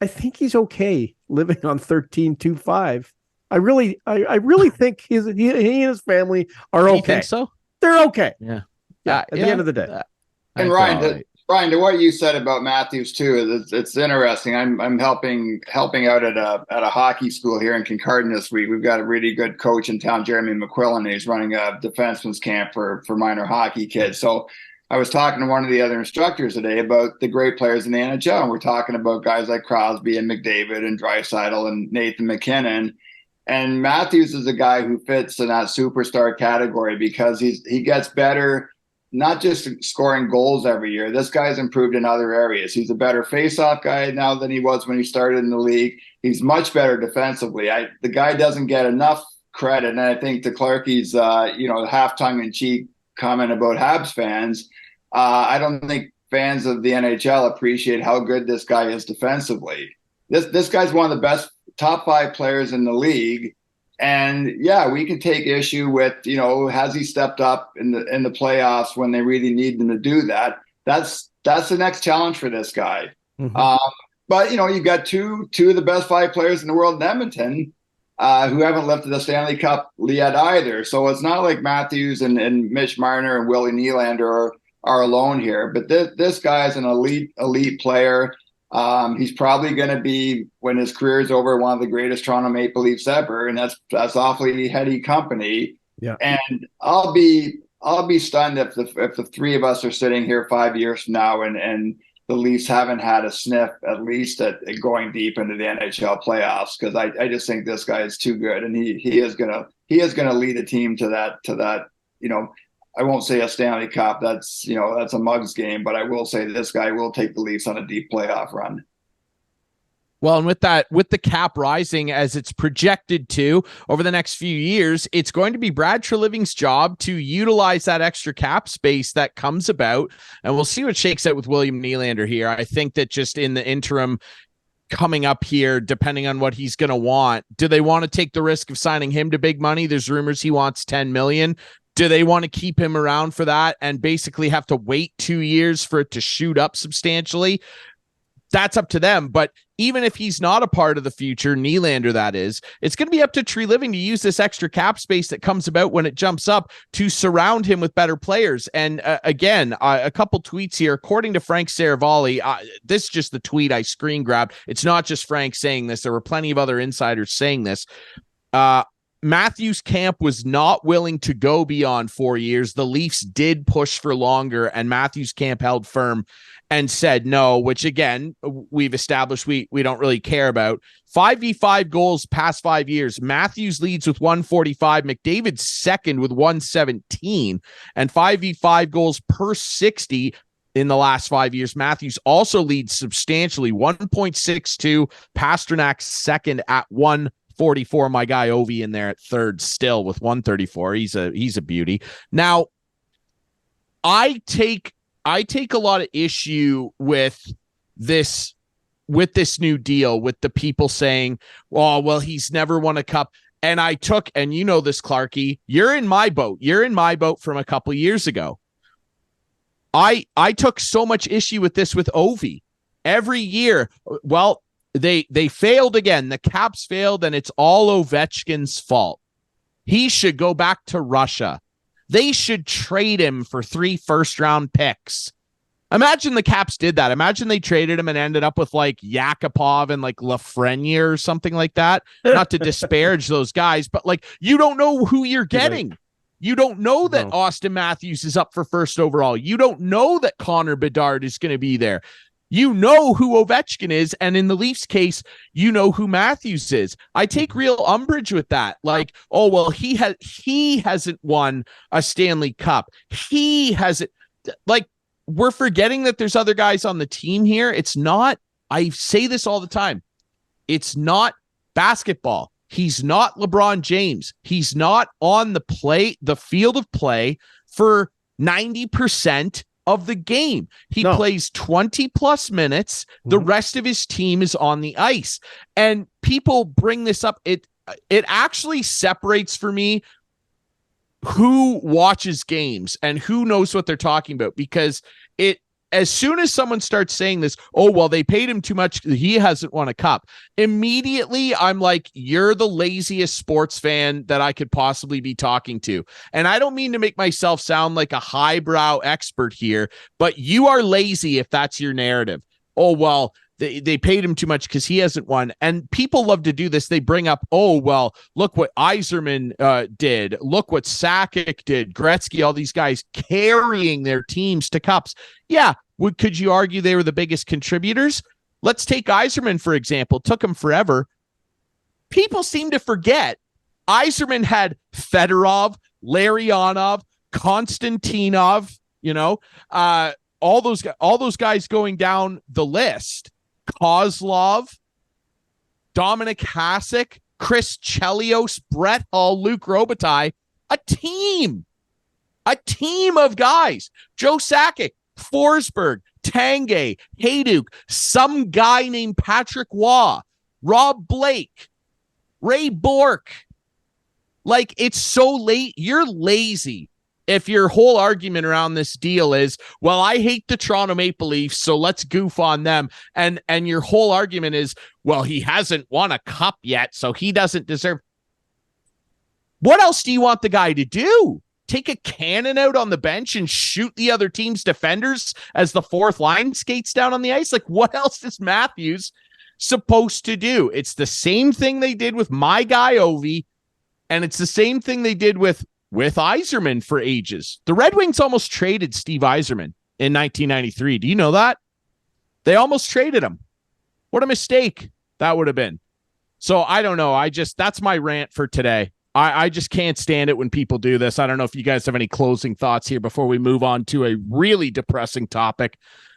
I think he's okay living on 13.25. I really think he and his family are okay. You think so? They're okay. Yeah. At the end of the day. And Ryan, to what you said about Matthews too, it's interesting. I'm helping out at a hockey school here in Kincardine this week. We've got a really good coach in town, Jeremy McQuillan. He's running a defenseman's camp for minor hockey kids. So I was talking to one of the other instructors today about the great players in the NHL, and we're talking about guys like Crosby and McDavid and Draisaitl and Nathan McKinnon. And Matthews is a guy who fits in that superstar category because he gets better, not just scoring goals every year. This guy's improved in other areas. He's a better face-off guy now than he was when he started in the league. He's much better defensively. The guy doesn't get enough credit, and I think to Clarkie's half tongue-in-cheek comment about Habs fans, I don't think fans of the NHL appreciate how good this guy is defensively. This guy's one of the best top 5 players in the league. And yeah, we can take issue with, has he stepped up in the playoffs when they really need him to do that? That's the next challenge for this guy. Mm-hmm. But you got two of the best 5 players in the world in Edmonton who haven't lifted the Stanley Cup yet either. So it's not like Matthews and Mitch Marner and Willie Nylander are alone here. But this guy is an elite player. He's probably going to be, when his career is over, one of the greatest Toronto Maple Leafs ever, and that's awfully heady company. Yeah. And I'll be stunned if the 3 of us are sitting here 5 years from now and the Leafs haven't had a sniff, at least at going deep into the NHL playoffs, because I just think this guy is too good, and he is gonna lead a team to that. I won't say a Stanley Cup. That's a mugs game, but I will say this guy will take the Leafs on a deep playoff run. Well, and with the cap rising as it's projected to over the next few years, it's going to be Brad Treliving's job to utilize that extra cap space that comes about. And we'll see what shakes out with William Nylander here. I think that just in the interim coming up here, depending on what he's going to want, do they want to take the risk of signing him to big money? There's rumors he wants $10 million. Do they want to keep him around for that and basically have to wait 2 years for it to shoot up substantially? That's up to them. But even if he's not a part of the future, Nylander, that is, it's going to be up to Treliving to use this extra cap space that comes about when it jumps up to surround him with better players. And again, a couple tweets here. According to Frank Saravalli, this is just the tweet I screen grabbed. It's not just Frank saying this. There were plenty of other insiders saying this. Matthews' camp was not willing to go beyond 4 years. The Leafs did push for longer, and Matthews' camp held firm and said no, which again, we've established we don't really care about. 5v5 goals past 5 years. Matthews leads with 145. McDavid's second with 117, and 5v5 goals per 60 in the last 5 years. Matthews also leads substantially, 1.62. Pasternak's second at 144. My guy Ovi in there at third still with 134. He's a beauty. Now, I take a lot of issue with this new deal, with the people saying, oh, well, he's never won a cup. And you know this, Clarkie, you're in my boat. You're in my boat from a couple years ago. I took so much issue with this with Ovi every year. Well, they failed again. The Caps failed, and it's all Ovechkin's fault. He should go back to Russia. They should trade him for 3 first-round picks. Imagine the Caps did that. Imagine they traded him and ended up with like Yakupov and like Lafreniere or something like that. Not to disparage those guys, but like, you don't know who you're getting. You don't know that Auston Matthews is up for first overall. You don't know that Connor Bedard is going to be there. You know who Ovechkin is, and in the Leafs case, you know who Matthews is. I take real umbrage with that. Like, oh, well, he hasn't won a Stanley Cup. He hasn't. Like, we're forgetting that there's other guys on the team here. It's not, I say this all the time, it's not basketball. He's not LeBron James. He's not on the field of play for 90% of the game. He plays 20 plus minutes. The rest of his team is on the ice. And people bring this up. It actually separates for me who watches games and who knows what they're talking about, because as soon as someone starts saying this, oh, well, they paid him too much, he hasn't won a cup, immediately I'm like, you're the laziest sports fan that I could possibly be talking to. And I don't mean to make myself sound like a highbrow expert here, but you are lazy if that's your narrative. Oh, well, they paid him too much because he hasn't won. And people love to do this. They bring up, oh, well, look what Yzerman did. Look what Sakic did. Gretzky, all these guys carrying their teams to cups. Yeah. Could you argue they were the biggest contributors? Let's take Yzerman, for example. It took him forever. People seem to forget Yzerman had Fedorov, Larionov, Konstantinov, all those guys going down the list. Kozlov, Dominic Hasek, Chris Chelios, Brett Hull, Luke Robitaille, a team of guys. Joe Sakic, Forsberg, Tanguay, Hayduk, some guy named Patrick Waugh, Rob Blake, Ray Bourque. Like, it's so late. You're lazy. If your whole argument around this deal is, well, I hate the Toronto Maple Leafs, so let's goof on them. And your whole argument is, well, he hasn't won a cup yet, so he doesn't deserve. What else do you want the guy to do? Take a cannon out on the bench and shoot the other team's defenders as the fourth line skates down on the ice? Like, what else is Matthews supposed to do? It's the same thing they did with my guy, Ovi, and it's the same thing they did with Yzerman for ages. The Red Wings almost traded Steve Yzerman in 1993. Do you know that? They almost traded him. What a mistake that would have been. So I don't know. That's my rant for today. I just can't stand it when people do this. I don't know if you guys have any closing thoughts here before we move on to a really depressing topic,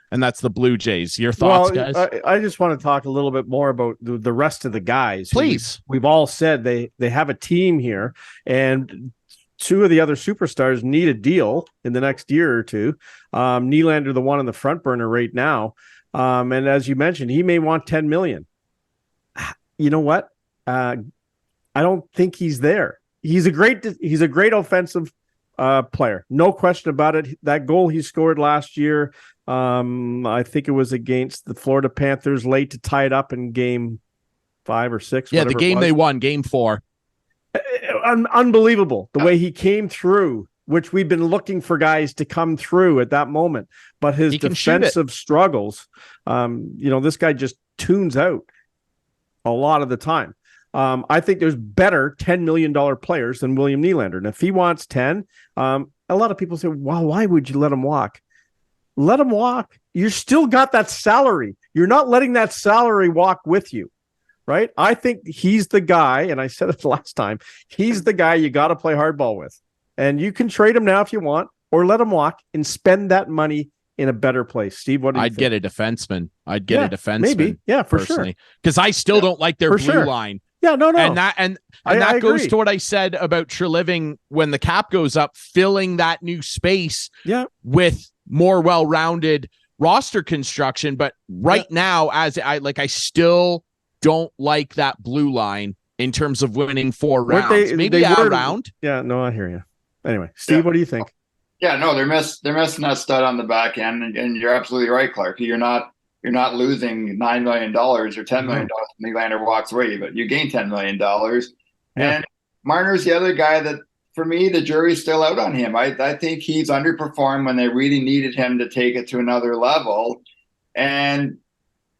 and that's the Blue Jays. Your thoughts, guys? I just want to talk a little bit more about the rest of the guys. Please. We've all said they have a team here, and two of the other superstars need a deal in the next year or two. Nylander, the one on the front burner right now. And as you mentioned, he may want $10 million. You know what? I don't think he's there. He's a great offensive player. No question about it. That goal he scored last year, I think it was against the Florida Panthers late to tie it up in game 5 or 6. Yeah, the game they won, game 4. Unbelievable the way he came through, which we've been looking for guys to come through at that moment. But his defensive struggles, this guy just tunes out a lot of the time. I think there's better $10 million players than William Nylander. And if he wants 10, a lot of people say, wow, why would you let him walk? Let him walk. You still got that salary. You're not letting that salary walk with you. Right? I think he's the guy, and I said it the last time, he's the guy you got to play hardball with. And you can trade him now if you want, or let him walk and spend that money in a better place. Steve, what do you think? I'd get a defenseman. Maybe. Yeah, for personally. sure. Because I still don't like their blue line. Yeah, no. And that goes agree. to what I said about Treliving when the cap goes up, filling that new space with more well-rounded roster construction. But now, I still don't like that blue line in terms of winning 4 rounds. Maybe a round. Yeah, no, I hear you. Anyway, Steve, what do you think? Yeah, no, they're missing that stud on the back end, and you're absolutely right, Clark. You're not losing $9 million or $10 million when Nylander walks away, but you gain $10 million. And Marner's the other guy that, for me, the jury's still out on him. I think he's underperformed when they really needed him to take it to another level, and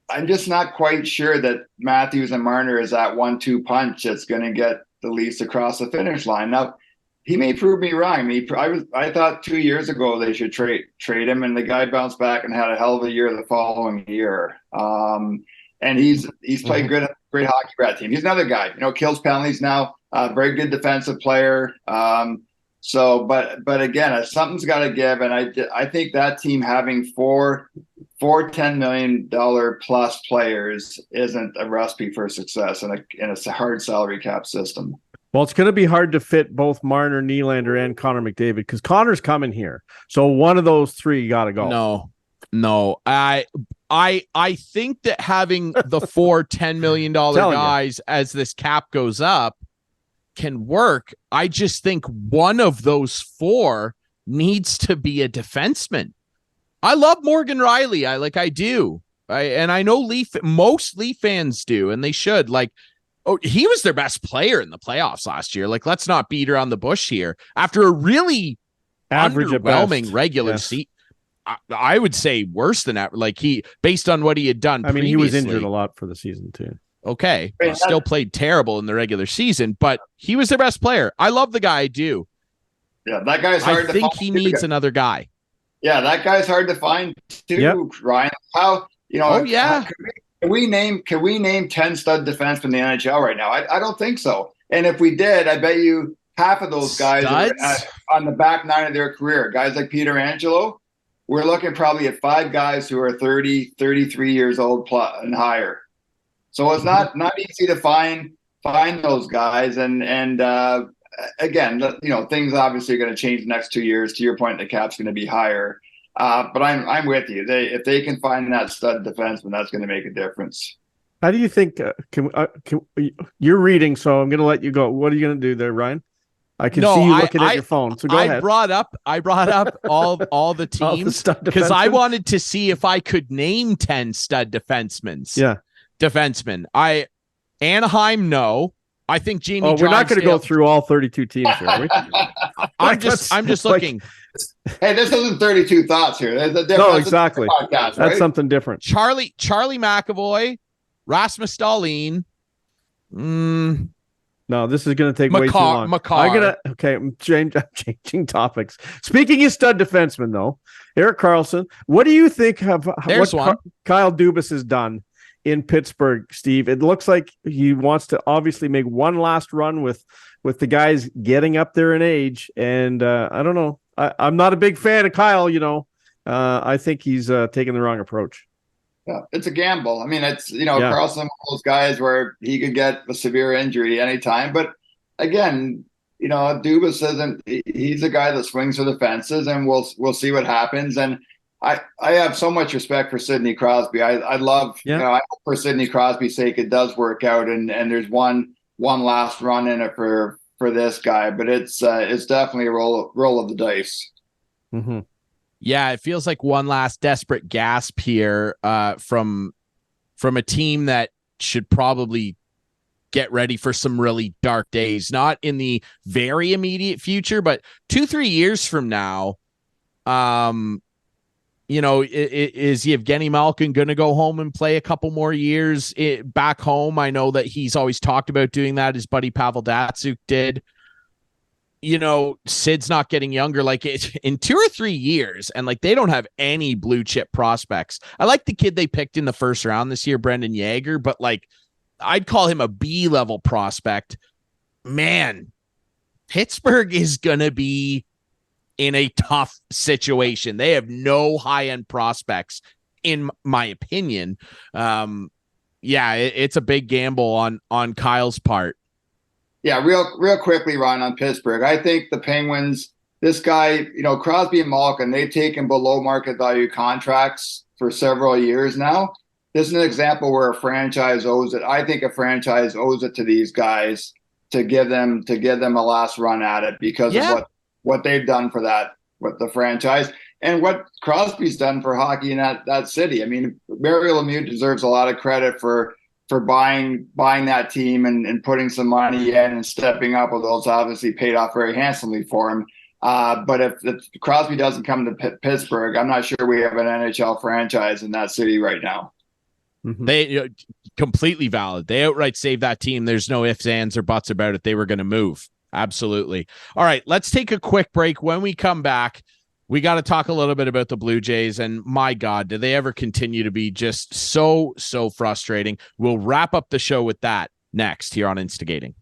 I'm just not quite sure that Matthews and Marner is that 1-2 punch that's going to get the Leafs across the finish line. Now, he may prove me wrong. I thought 2 years ago they should trade him, and the guy bounced back and had a hell of a year the following year. And he's played great hockey for that team. He's another guy, kills penalties now, very good defensive player. But again, something's got to give, and I think that team having four $10 million plus players isn't a recipe for success in a hard salary cap system. Well, it's going to be hard to fit both Marner, Nylander, and Connor McDavid because Connor's coming here. So one of those three got to go. No. I think that having the 4 $10 million guys as this cap goes up can work. I just think one of those 4 needs to be a defenseman. I love Morgan Riley. I do. And I know most Leaf fans do, and they should. He was their best player in the playoffs last year. Let's not beat around the bush here. After a really average underwhelming regular season. I would say worse than that. Like based on what he had done. I mean, he was injured a lot for the season too. Okay. He still played terrible in the regular season, but he was their best player. I love the guy. I do. Yeah, that guy's hard to find. I think he needs another guy. Yeah, that guy's hard to find too, Ryan. How, can we name 10 stud defensemen in the NHL right now? I don't think so. And if we did, I bet you half of those guys are on the back nine of their career. Guys like Peter Angelo, we're looking probably at 5 guys who are 30, 33 years old plus and higher. So it's not easy to find those guys. And again, things obviously are going to change the next 2 years. To your point, the cap's going to be higher. But I'm with you. If they can find that stud defenseman, that's going to make a difference. How do you think? You're reading, so I'm going to let you go. What are you going to do there, Ryan? I can see you looking at your phone. So go ahead. I brought up all the teams because I wanted to see if I could name 10 stud defensemen. Yeah, defensemen. Anaheim, no. I think Jamie. We're not going to go through all 32 teams here, are we? I'm just looking. Hey, this isn't 32 thoughts here. No, exactly. Podcast, right? That's something different. Charlie McAvoy, Rasmus Dahlin. No, this is going to take way too long. I'm changing topics. Speaking of stud defensemen, though, Erik Karlsson, what do you think of what Kyle Dubas has done in Pittsburgh, Steve? It looks like he wants to obviously make one last run with the guys getting up there in age. And I don't know. I'm not a big fan of Kyle, I think he's taking the wrong approach. Yeah, it's a gamble. I mean, it's, Karlsson, one of those guys where he could get a severe injury anytime. But again, Dubas he's a guy that swings for the fences, and we'll see what happens. And I have so much respect for Sidney Crosby. I love, I hope for Sidney Crosby's sake, it does work out. And there's one last run in it for this guy, but it's definitely a roll of the dice. Mm-hmm. Yeah, it feels like one last desperate gasp here from a team that should probably get ready for some really dark days. Not in the very immediate future, but 2-3 years from now, is Evgeny Malkin going to go home and play a couple more years back home? I know that he's always talked about doing that. His buddy Pavel Datsyuk did. Sid's not getting younger. Like in 2 or 3 years, and like they don't have any blue chip prospects. I like the kid they picked in the first round this year, Brendan Yager, but like I'd call him a B level prospect. Man, Pittsburgh is gonna be in a tough situation. They have no high end prospects, in my opinion. It's a big gamble on Kyle's part. Yeah, real quickly, Ron, on Pittsburgh. I think the Penguins, this guy, Crosby and Malkin, they've taken below market value contracts for several years now. This is an example where a franchise owes it. I think a franchise owes it to these guys to give them a last run at it because of what they've done for the franchise and what Crosby's done for hockey in that city. I mean, Mario Lemieux deserves a lot of credit for buying that team and putting some money in and stepping up, although it's obviously paid off very handsomely for him. But if Crosby doesn't come to Pittsburgh, I'm not sure we have an NHL franchise in that city right now. Mm-hmm. They completely valid. They outright saved that team. There's no ifs, ands, or buts about it. They were going to move. Absolutely. All right, let's take a quick break. When we come back, we got to talk a little bit about the Blue Jays, and my God, do they ever continue to be just so frustrating? We'll wrap up the show with that next here on Instigating.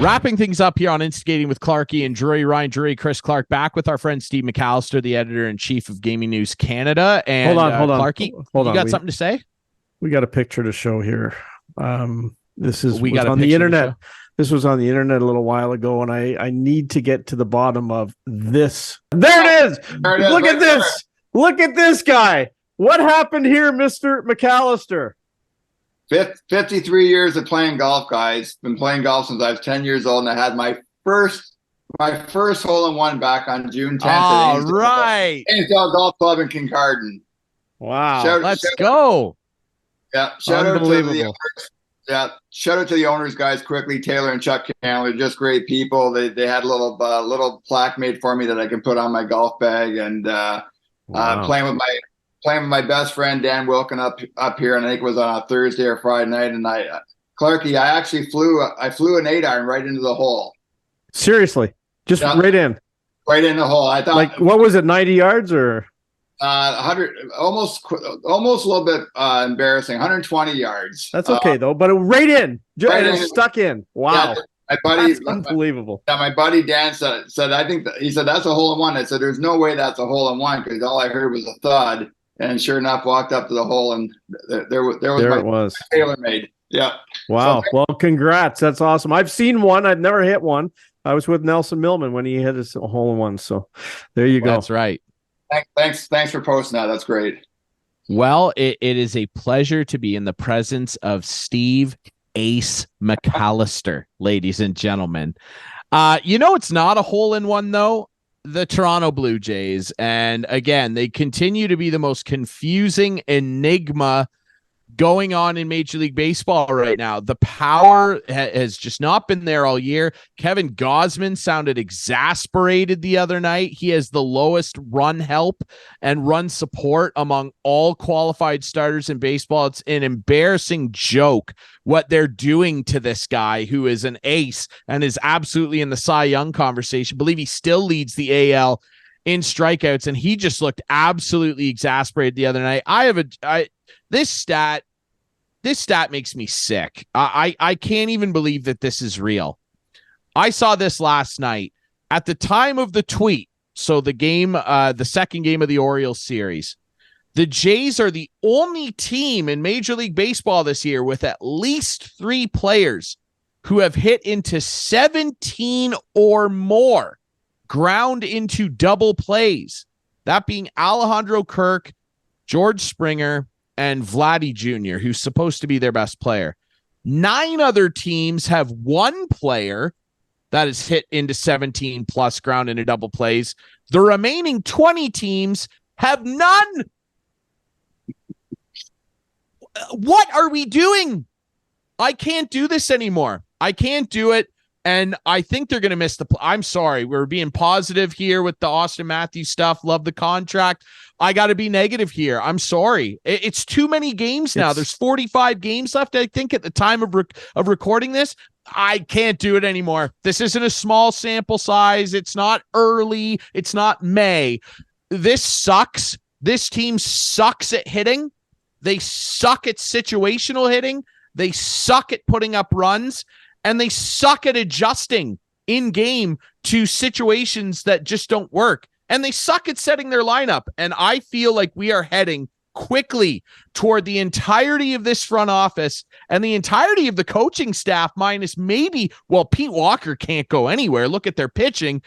Wrapping things up here on Instigating with Clarkie and Drury, Ryan Drury, Chris Clark, back with our friend Steve McAllister, the editor-in-chief of Gaming News Canada. And hold on. Clarkie, you got something to say? We got a picture to show here. This was on the internet. This was on the internet a little while ago, and I need to get to the bottom of this. There it is. Look at this. Look at this guy. What happened here, Mr. McAllister? 53 years of playing golf, guys. Been playing golf since I was 10 years old, and I had my first hole-in-one back on June 10th. All right. Ainsdale Golf Club in Kincardine. Wow. Let's go. Yeah. Shout out Yeah, shout out to the owners, guys. Quickly, Taylor and Chuck Chandler, just great people. They had a little plaque made for me that I can put on my golf bag, and playing with my best friend Dan Wilkin up here, and I think it was on a Thursday or Friday night. And Clarky, I actually flew an 8-iron right into the hole. Seriously, just right in the hole. I thought, like, what was it, 90 yards or 100, almost a little bit embarrassing, 120 yards. That's okay though, but right in, right and in. Stuck in. Wow, yeah, my buddy, that's unbelievable. My buddy Dan said I think he said that's a hole in one. I said there's no way that's a hole in one, because all I heard was a thud, and sure enough, walked up to the hole, and there it was TaylorMade. Yeah. Wow. So, well, congrats. That's awesome. I've seen one. I've never hit one. I was with Nelson Millman when he hit his hole in one. So there you go. That's right. Thanks for posting that. That's great. Well, it is a pleasure to be in the presence of Steve Ace McAllister, ladies and gentlemen. It's not a hole in one, though. The Toronto Blue Jays. And again, they continue to be the most confusing enigma going on in Major League Baseball right now. The power has just not been there all year. Kevin Gausman sounded exasperated the other night. He has the lowest run help and run support among all qualified starters in baseball. It's an embarrassing joke what they're doing to this guy who is an ace and is absolutely in the Cy Young conversation. I believe he still leads the AL in strikeouts, and he just looked absolutely exasperated the other night. This stat makes me sick. I can't even believe that this is real. I saw this last night at the time of the tweet. So the second game of the Orioles series, the Jays are the only team in Major League Baseball this year with at least 3 players who have hit into 17 or more ground into double plays. That being Alejandro Kirk, George Springer, and Vladdy Jr., who's supposed to be their best player. 9 other teams have 1 player that is hit into 17 plus ground into double plays. The remaining 20 teams have none. What are we doing? I can't do this anymore. I can't do it. And I think they're going to miss I'm sorry. We're being positive here with the Auston Matthews stuff. Love the contract. I got to be negative here. I'm sorry. It's too many games now. There's 45 games left, I think, at the time of recording this. I can't do it anymore. This isn't a small sample size. It's not early. It's not May. This sucks. This team sucks at hitting. They suck at situational hitting. They suck at putting up runs. And they suck at adjusting in game to situations that just don't work. And they suck at setting their lineup. And I feel like we are heading quickly toward the entirety of this front office and the entirety of the coaching staff, minus maybe, Pete Walker can't go anywhere. Look at their pitching.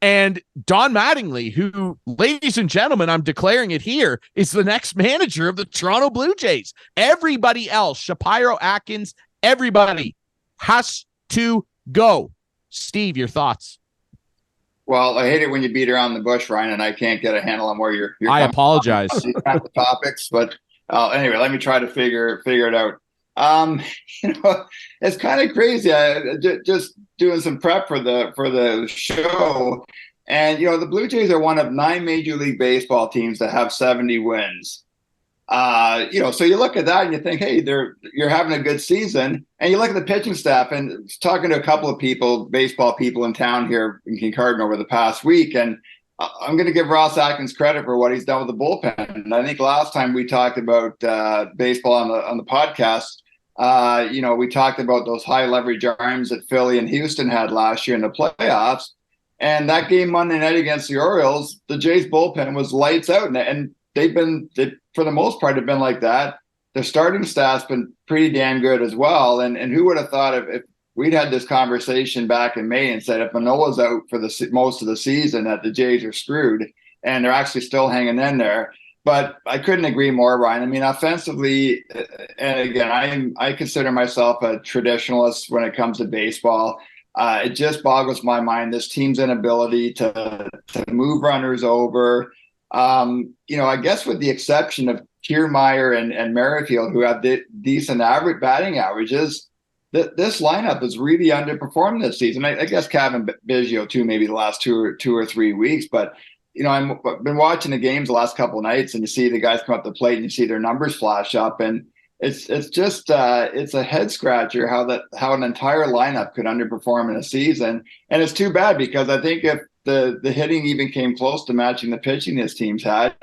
And Don Mattingly, who, ladies and gentlemen, I'm declaring it here, is the next manager of the Toronto Blue Jays. Everybody else, Shapiro, Atkins, everybody has to go. Steve, your thoughts? Well, I hate it when you beat around the bush, Ryan, and I can't get a handle on where you're I apologize. These kind of topics, but anyway, let me try to figure it out. It's kind of crazy. I just doing some prep for the show, and the Blue Jays are one of 9 Major League Baseball teams that have 70 wins. So you look at that and you think, hey, you're having a good season. And you look at the pitching staff, and talking to a couple of baseball people in town here in Kincardine over the past week. And I'm going to give Ross Atkins credit for what he's done with the bullpen. And I think last time we talked about baseball on the podcast, we talked about those high leverage arms that Philly and Houston had last year in the playoffs. And that game Monday night against the Orioles, the Jays bullpen was lights out. And they for the most part, have been like that. Their starting staff's been pretty damn good as well. And who would have thought if we'd had this conversation back in May and said if Manoah's out for the most of the season that the Jays are screwed, and they're actually still hanging in there. But I couldn't agree more, Ryan. I mean, offensively, and again, I consider myself a traditionalist when it comes to baseball. It just boggles my mind, this team's inability to move runners over. I guess with the exception of Kiermaier and Merrifield, who have decent average batting averages, this lineup has really underperformed this season. I guess Kevin Biggio too, maybe the last two or 3 weeks. But I've been watching the games the last couple of nights, and you see the guys come up the plate, and you see their numbers flash up, and it's just it's a head scratcher how an entire lineup could underperform in a season, and it's too bad because I think if the hitting even came close to matching the pitching this team's had,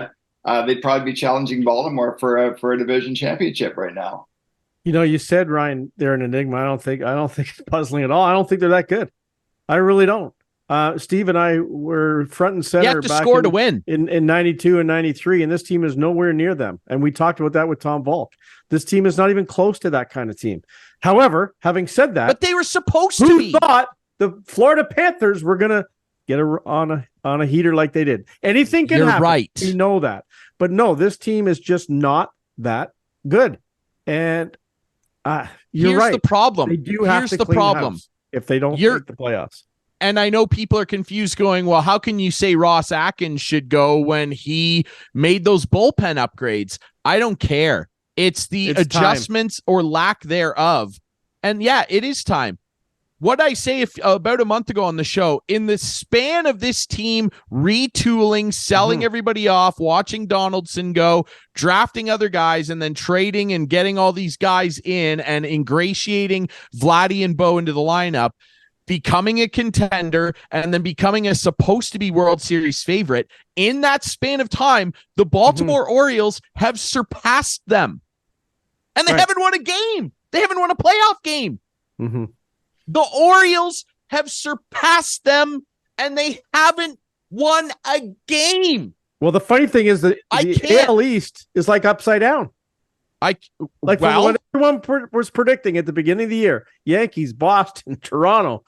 they'd probably be challenging Baltimore for a division championship right now. You said, Ryan, they're an enigma. I don't think it's puzzling at all. I don't think they're that good. I really don't. Steve and I were front and center. You have to score to win in 92 and 93, and this team is nowhere near them. And we talked about that with Tom Volk. This team is not even close to that kind of team. However, having said that, but they were supposed to be. Who thought the Florida Panthers were going to get on a heater like they did? Anything can happen. Right. We know that. But no, this team is just not that good. And you're right. Here's the problem. They do have to clean house if they don't make the playoffs. And I know people are confused going, well, how can you say Ross Atkins should go when he made those bullpen upgrades? I don't care. It's the adjustments or lack thereof. And yeah, it is time. What I say about a month ago on the show, in the span of this team retooling, selling everybody off, watching Donaldson go, drafting other guys, and then trading and getting all these guys in and ingratiating Vladdy and Bo into the lineup, becoming a contender, and then becoming a supposed to be World Series favorite, in that span of time, the Baltimore Orioles have surpassed them. And they haven't won a game. They haven't won a playoff game. The Orioles have surpassed them, and they haven't won a game. Well, the funny thing is that the AL East is like upside down. What everyone was predicting at the beginning of the year: Yankees, Boston, Toronto.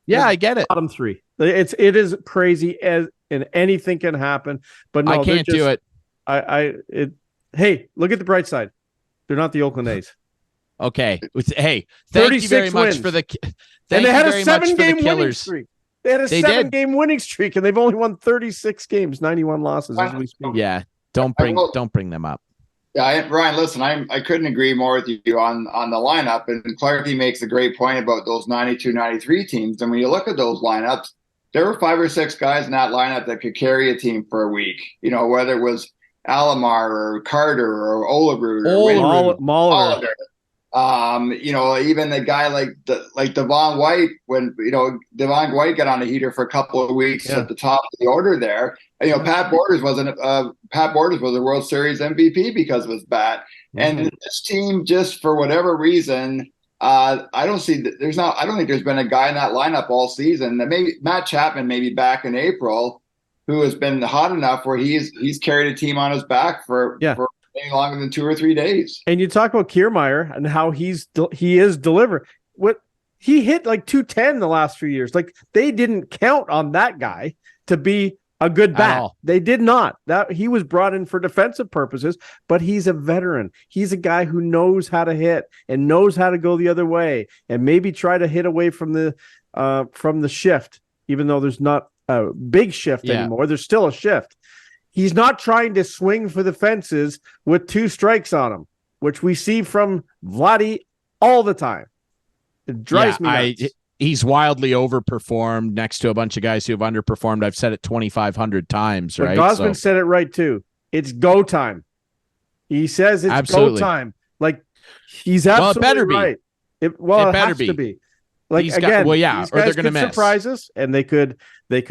Yeah, I get it. Bottom three. It is crazy, and anything can happen. But no, I can't do it. Hey, look at the bright side. They're not the Oakland A's. Okay. Hey, thank you very much for the. And they had a 7-game winning streak. They had a 7-game winning streak, and they've only won 36 games, 91 losses as we speak. Yeah, don't bring them up. Yeah, Ryan, listen, I couldn't agree more with you on the lineup. And Clarky makes a great point about those 92, 93 teams. And when you look at those lineups, there were 5 or 6 guys in that lineup that could carry a team for a week. Whether it was Alomar or Carter or Olerud or Molitor. Even the guy like Devon White, when Devon White got on a heater for a couple of weeks at the top of the order there. Pat Borders was a World Series MVP because of his bat. And this team, just for whatever reason, I don't think there's been a guy in that lineup all season. That maybe Matt Chapman, maybe back in April, who has been hot enough where he's carried a team on his back for any longer than 2 or 3 days. And you talk about Kiermaier and how he is delivering. What he hit like 210 the last few years. Like, they didn't count on that guy to be a good bat. They did not. That he was brought in for defensive purposes, but he's a veteran. He's a guy who knows how to hit and knows how to go the other way and maybe try to hit away from the shift, even though there's not a big shift anymore. There's still a shift. He's not trying to swing for the fences with 2 strikes on him, which we see from Vladdy all the time. It drives me nuts. He's wildly overperformed next to a bunch of guys who have underperformed. I've said it 2,500 times, but right? Gosman said it right too. It's go time. He says it's go time. Like, he's absolutely right. It has to be. Like, these guys, or they're going to miss. Surprise us, and they could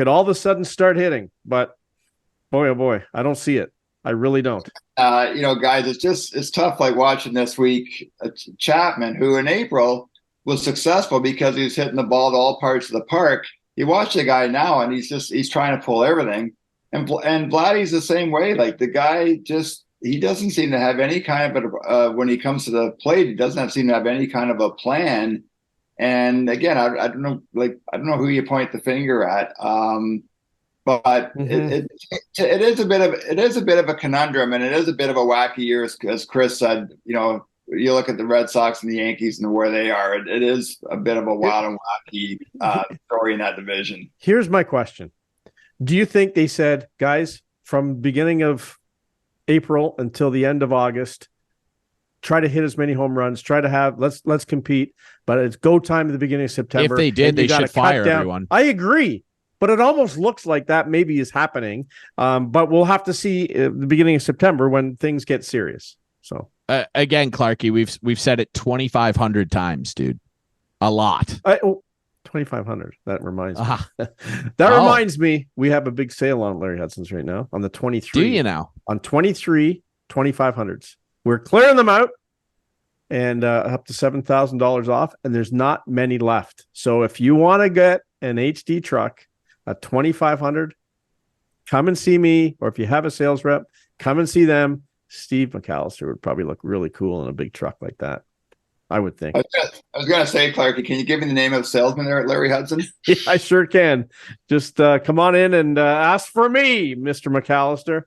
all of a sudden start hitting. But boy, oh boy, I don't see it. I really don't. Guys, it's tough. Like watching this week, Chapman, who in April was successful because he was hitting the ball to all parts of the park. You watch the guy now, and he's trying to pull everything. And Vladdy's the same way. Like, the guy he doesn't seem to have any kind of when he comes to the plate, he doesn't seem to have any kind of a plan. And again, I don't know, I don't know who you point the finger at. But it is a bit of a conundrum, and it is a bit of a wacky year, as Chris said. You look at the Red Sox and the Yankees and where they are. It is a bit of a wild and wacky story in that division. Here's my question: do you think they said, guys, from beginning of April until the end of August. Try to hit as many home runs. Try to have let's compete. But it's go time at the beginning of September. If they did, they should fire everyone. I agree, but it almost looks like that maybe is happening. But we'll have to see at the beginning of September when things get serious. So again, Clarky, we've said it 2,500 times, dude. A lot. 2,500. That reminds me. Reminds me, we have a big sale on Larry Hudson's right now on the 23. Do you now? On 23 2,500s. We're clearing them out and up to $7,000 off, and there's not many left. So if you want to get an HD truck, a 2,500, come and see me, or if you have a sales rep, come and see them. Steve McAllister would probably look really cool in a big truck like that, I would think. I was going to say, Clarky, can you give me the name of the salesman there at Larry Hudson? Yeah, I sure can. Just come on in and ask for me, Mr. McAllister.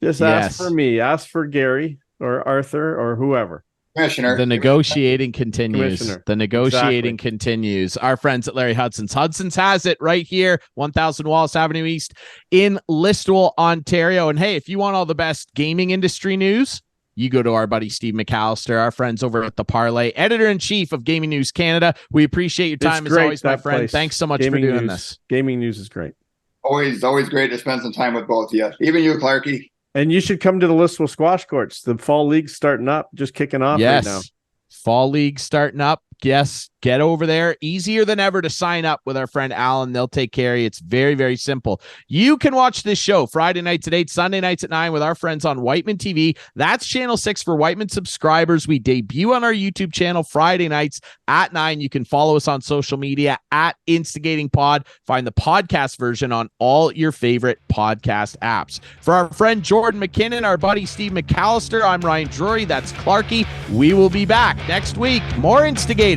Just ask for me. Ask for Gary or Arthur or whoever. Commissioner. The negotiating continues. The negotiating continues. Our friends at Larry Hudson's. Hudson's has it right here, 1000 Wallace Avenue East in Listowel, Ontario. And hey, if you want all the best gaming industry news, you go to our buddy Steve McAllister, our friends over at the Parleh, editor-in-chief of Gaming News Canada. We appreciate your time as always, my friend. Place. Thanks so much for doing this. Gaming News is great. Always great to spend some time with both of you. Even you, Clarky. And you should come to the Listowel squash courts. The fall league's starting up, just kicking off right now. Fall league starting up. Yes, get over there. Easier than ever to sign up with our friend Alan. They'll take care of you. It's very, very simple. You can watch this show Friday nights at 8, Sunday nights at 9 with our friends on Whiteman TV. That's Channel 6 for Whiteman subscribers. We debut on our YouTube channel Friday nights at 9. You can follow us on social media at Instigating Pod. Find the podcast version on all your favorite podcast apps. For our friend Jordan Mackinnon, our buddy Steve McAllister, I'm Ryan Drury. That's Clarky. We will be back next week. More Instigating.